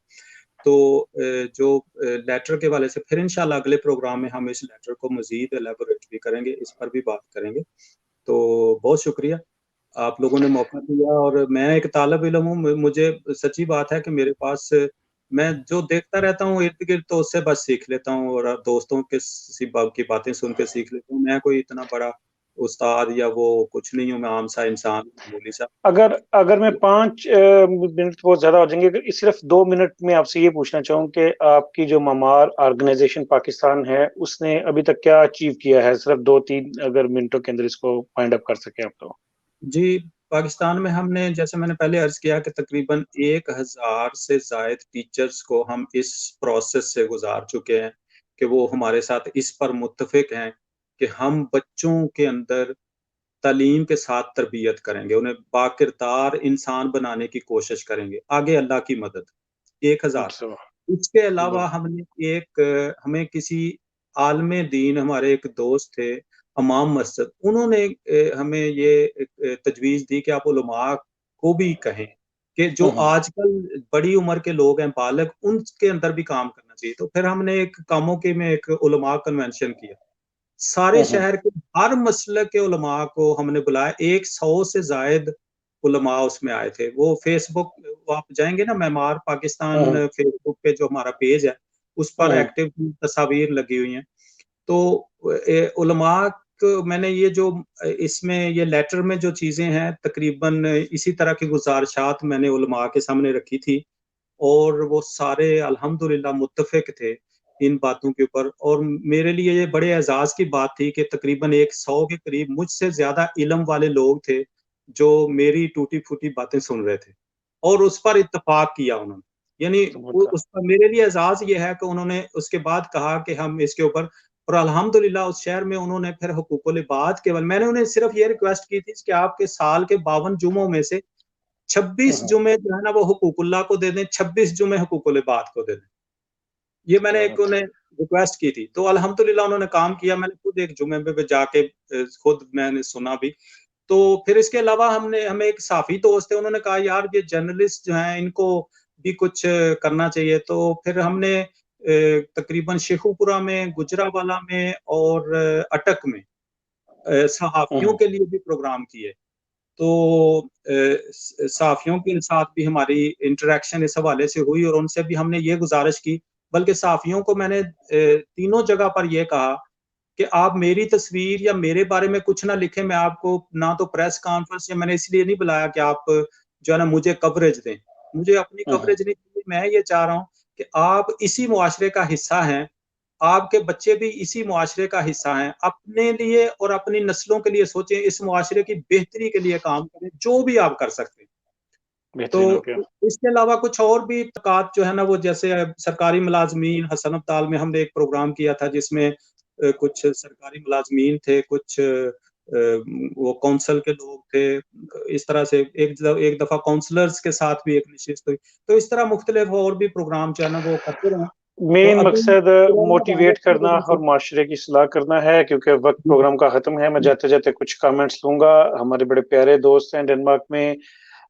तो जो लेटर के वाले से फिर इंशाल्लाह अगले प्रोग्राम में हम इस लेटर को मज़ीद एलैबोरेट भी करेंगे, इस पर भी बात करेंगे। तो बहुत शुक्रिया, आप लोगों ने मौका दिया। और मैं एक तालिब इल्म हूँ, मुझे सच्ची बात है कि मेरे पास, मैं जो देखता रहता हूँ इर्द गिर्द, तो उससे बस सीख लेता हूँ और दोस्तों के की बातें सुन के सीख लेता हूँ। मैं कोई इतना बड़ा उस्ताद या वो कुछ नहीं हूँ, मैं आम सा इंसान, मामूली सा। अगर मैं 5 मिनट बहुत ज्यादा हो जाएंगे, अगर सिर्फ 2 मिनट में आपसे ये पूछना चाहूँ कि आपकी जो ममार ऑर्गेनाइजेशन पाकिस्तान है उसने अभी तक क्या अचीव किया है, सिर्फ 2-3 अगर मिनटों के अंदर इसको फाइंड अप कर सके आप तो। जी, पाकिस्तान में हमने, जैसे मैंने पहले अर्ज किया, कि तकरीबन 1000 से जायद टीचर्स को हम इस प्रोसेस से गुजार चुके हैं कि वो हमारे साथ इस पर मुत्तफिक हैं कि हम बच्चों के अंदर तालीम के साथ तरबियत करेंगे, उन्हें बाकिरदार इंसान बनाने की कोशिश करेंगे, आगे अल्लाह की मदद। 1000। इसके अलावा हमें किसी आलमे दीन, हमारे एक दोस्त थे इमाम मस्जिद, उन्होंने हमें ये तजवीज़ दी कि आप उलमा को भी कहें कि जो आजकल बड़ी उम्र के लोग हैं, बालिग, उनके अंदर भी काम करना चाहिए। तो फिर हमने एक कामों के में एक उलमा कन्वेंशन किया, सारे शहर के हर मसलक के उलमा को हमने बुलाया। 100 से जायद उलमा उसमें आए थे। वो फेसबुक, आप जाएंगे ना, मेमार पाकिस्तान फेसबुक पे जो हमारा पेज है, उस पर एक्टिव तस्वीर लगी हुई हैं। तो उलमा को मैंने ये जो इसमें ये लेटर में जो चीजें हैं, तकरीबन इसी तरह की गुजारिशात मैंने उलमा के सामने रखी थी, और वो सारे अल्हम्दुलिल्लाह मुत्तफिक थे इन बातों के ऊपर। और मेरे लिए ये बड़े एजाज की बात थी कि तकरीबन 100 के करीब मुझसे ज्यादा इल्म वाले लोग थे जो मेरी टूटी फूटी बातें सुन रहे थे और उस पर इत्तेफाक किया उन्होंने। यानी उस पर मेरे लिए एजाज ये है कि उन्होंने उसके बाद कहा कि हम इसके ऊपर, और अल्हम्दुलिल्लाह उस शहर में उन्होंने फिर हुकूकुल इबाद, केवल मैंने उन्हें सिर्फ ये रिक्वेस्ट की थी कि आपके साल के 52 जुमों में से 26 जुमे जो है ना वो हुकूकुल्लाह को दे दें, 26 जुमे हुकूकुल इबाद को दे दें। ये मैंने एक उन्हें रिक्वेस्ट की थी, तो अल्हम्दुलिल्लाह उन्होंने काम किया। मैंने खुद एक जुमे पे जाके खुद मैंने सुना भी। तो फिर इसके अलावा हमें एक साफी दोस्त है, उन्होंने कहा यार ये जर्नलिस्ट जो हैं इनको भी कुछ करना चाहिए। तो फिर हमने तकरीबन शेखुपुरा में, गुजरावाला में और अटक में सहाफियों के लिए भी प्रोग्राम किए। तो सहाफियों के साथ भी हमारी इंटरेक्शन इस हवाले से हुई और उनसे भी हमने ये गुजारिश की, बल्कि सहाफियों को मैंने तीनों जगह पर यह कहा कि आप मेरी तस्वीर या मेरे बारे में कुछ ना लिखें, मैं आपको ना तो प्रेस कॉन्फ्रेंस, या मैंने इसलिए नहीं बुलाया कि आप जो है ना मुझे कवरेज दें, मुझे अपनी कवरेज नहीं चाहिए। मैं ये चाह रहा हूँ कि कि आप इसी मुआशरे का हिस्सा हैं, आपके बच्चे भी इसी मुआशरे का हिस्सा हैं। अपने लिए और अपनी नस्लों के लिए सोचें, इस मुआशरे की बेहतरी के लिए काम करें, जो भी आप कर सकते हैं। बेहतरीन हो गया। तो इसके अलावा कुछ और भी तकात जो है ना, वो जैसे सरकारी मुलाजमीन, हसन अब्दाल में हमने एक प्रोग्राम किया था जिसमें कुछ सरकारी मुलाजमीन थे, कुछ वो काउंसिल के लोग थे। इस तरह से एक दफा काउंसलर्स के साथ भी एक नशिस्त हुई। तो इस तरह मुख्तलिफ और भी प्रोग्राम जो है ना वो करते रहें। मेन तो अभी मकसद कोरोना मोटिवेट वायरस की करना वजह से और माशरे की सलाह करना है, क्योंकि वक्त प्रोग्राम का खत्म है। मैं जाते जाते कुछ कमेंट्स लूंगा। हमारे बड़े प्यारे दोस्त हैं डेनमार्क में,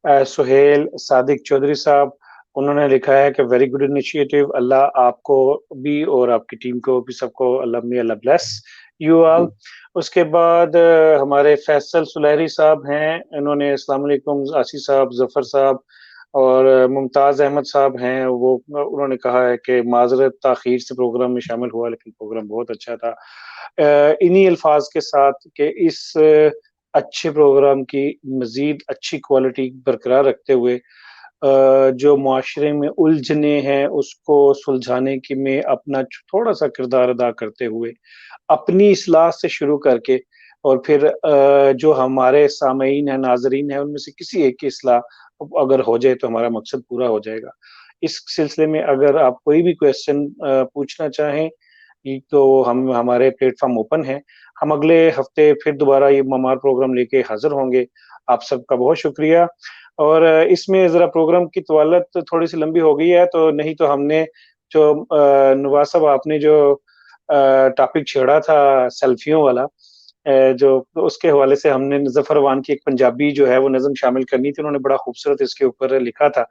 सुहेल सादिक चौधरी साहब, उन्होंने लिखा है कि वेरी गुड इनिशिएटिव, अल्लाह आपको भी और आपकी टीम को भी सबको अल्लाह ब्लेस यू ऑल। उसके बाद हमारे फैसल सुलहरी साहब हैं, इन्होंने अस्सलाम वालेकुम, आसी साहब, जफर साहब और मुमताज अहमद साहब हैं, वो उन्होंने कहा है कि माजरत ताखीर से प्रोग्राम में शामिल हुआ, लेकिन प्रोग्राम बहुत अच्छा था। इन्हीं अल्फाज के साथ कि इस अच्छे प्रोग्राम की मजीद अच्छी क्वालिटी बरकरार रखते हुए जो मुआशरे में उलझने हैं उसको सुलझाने की में अपना थोड़ा सा किरदार अदा करते हुए अपनी इस्लाह से शुरू करके और फिर जो हमारे सामईन हैं, नाज़रीन हैं, उनमें से किसी एक की इस्लाह अगर हो जाए तो हमारा मकसद पूरा हो जाएगा। इस सिलसिले में अगर आप कोई भी क्वेश्चन पूछना चाहें तो हमारे प्लेटफ़ॉर्म ओपन है। हम अगले हफ्ते फिर दोबारा ये ममार प्रोग्राम लेके हाज़िर होंगे। आप सबका बहुत शुक्रिया। और इसमें ज़रा प्रोग्राम की तवालत थोड़ी-सी लंबी हो गई है, तो नहीं तो हमने जो नवाज़ साहब आपने जो टॉपिक छेड़ा था सेल्फियों वाला, जो उसके हवाले से हमने ज़फ़र अवान की एक पंजाबी जो है वो नज़म शामिल करनी थी। उन्होंने बड़ा खूबसूरत इसके ऊपर लिखा था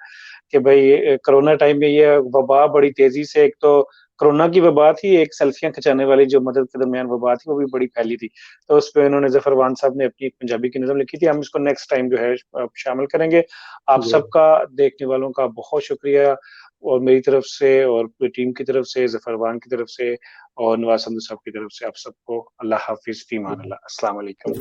कि भई कोरोना टाइम में ये वबा बड़ी तेज़ी से, एक तो कोरोना की वबा थी, एक सेल्फियाँ खिंचाने वाली जो मदद के दरमियान वबा थी, वो भी बड़ी फैली थी। तो उसपे उन्होंने ज़फ़र अवान साहब ने अपनी एक पंजाबी की नज़म लिखी थी। हम इसको नेक्स्ट टाइम जो है शामिल करेंगे। आप सबका, देखने वालों का बहुत शुक्रिया, और मेरी तरफ से और पूरी टीम की तरफ से, ज़फ़र अवान की तरफ से और नवाज़ समदी साहब की तरफ से आप सबको अल्लाह हाफ़िज़, फ़ी अमान अल्लाह। अस्सलाम वालेकुम।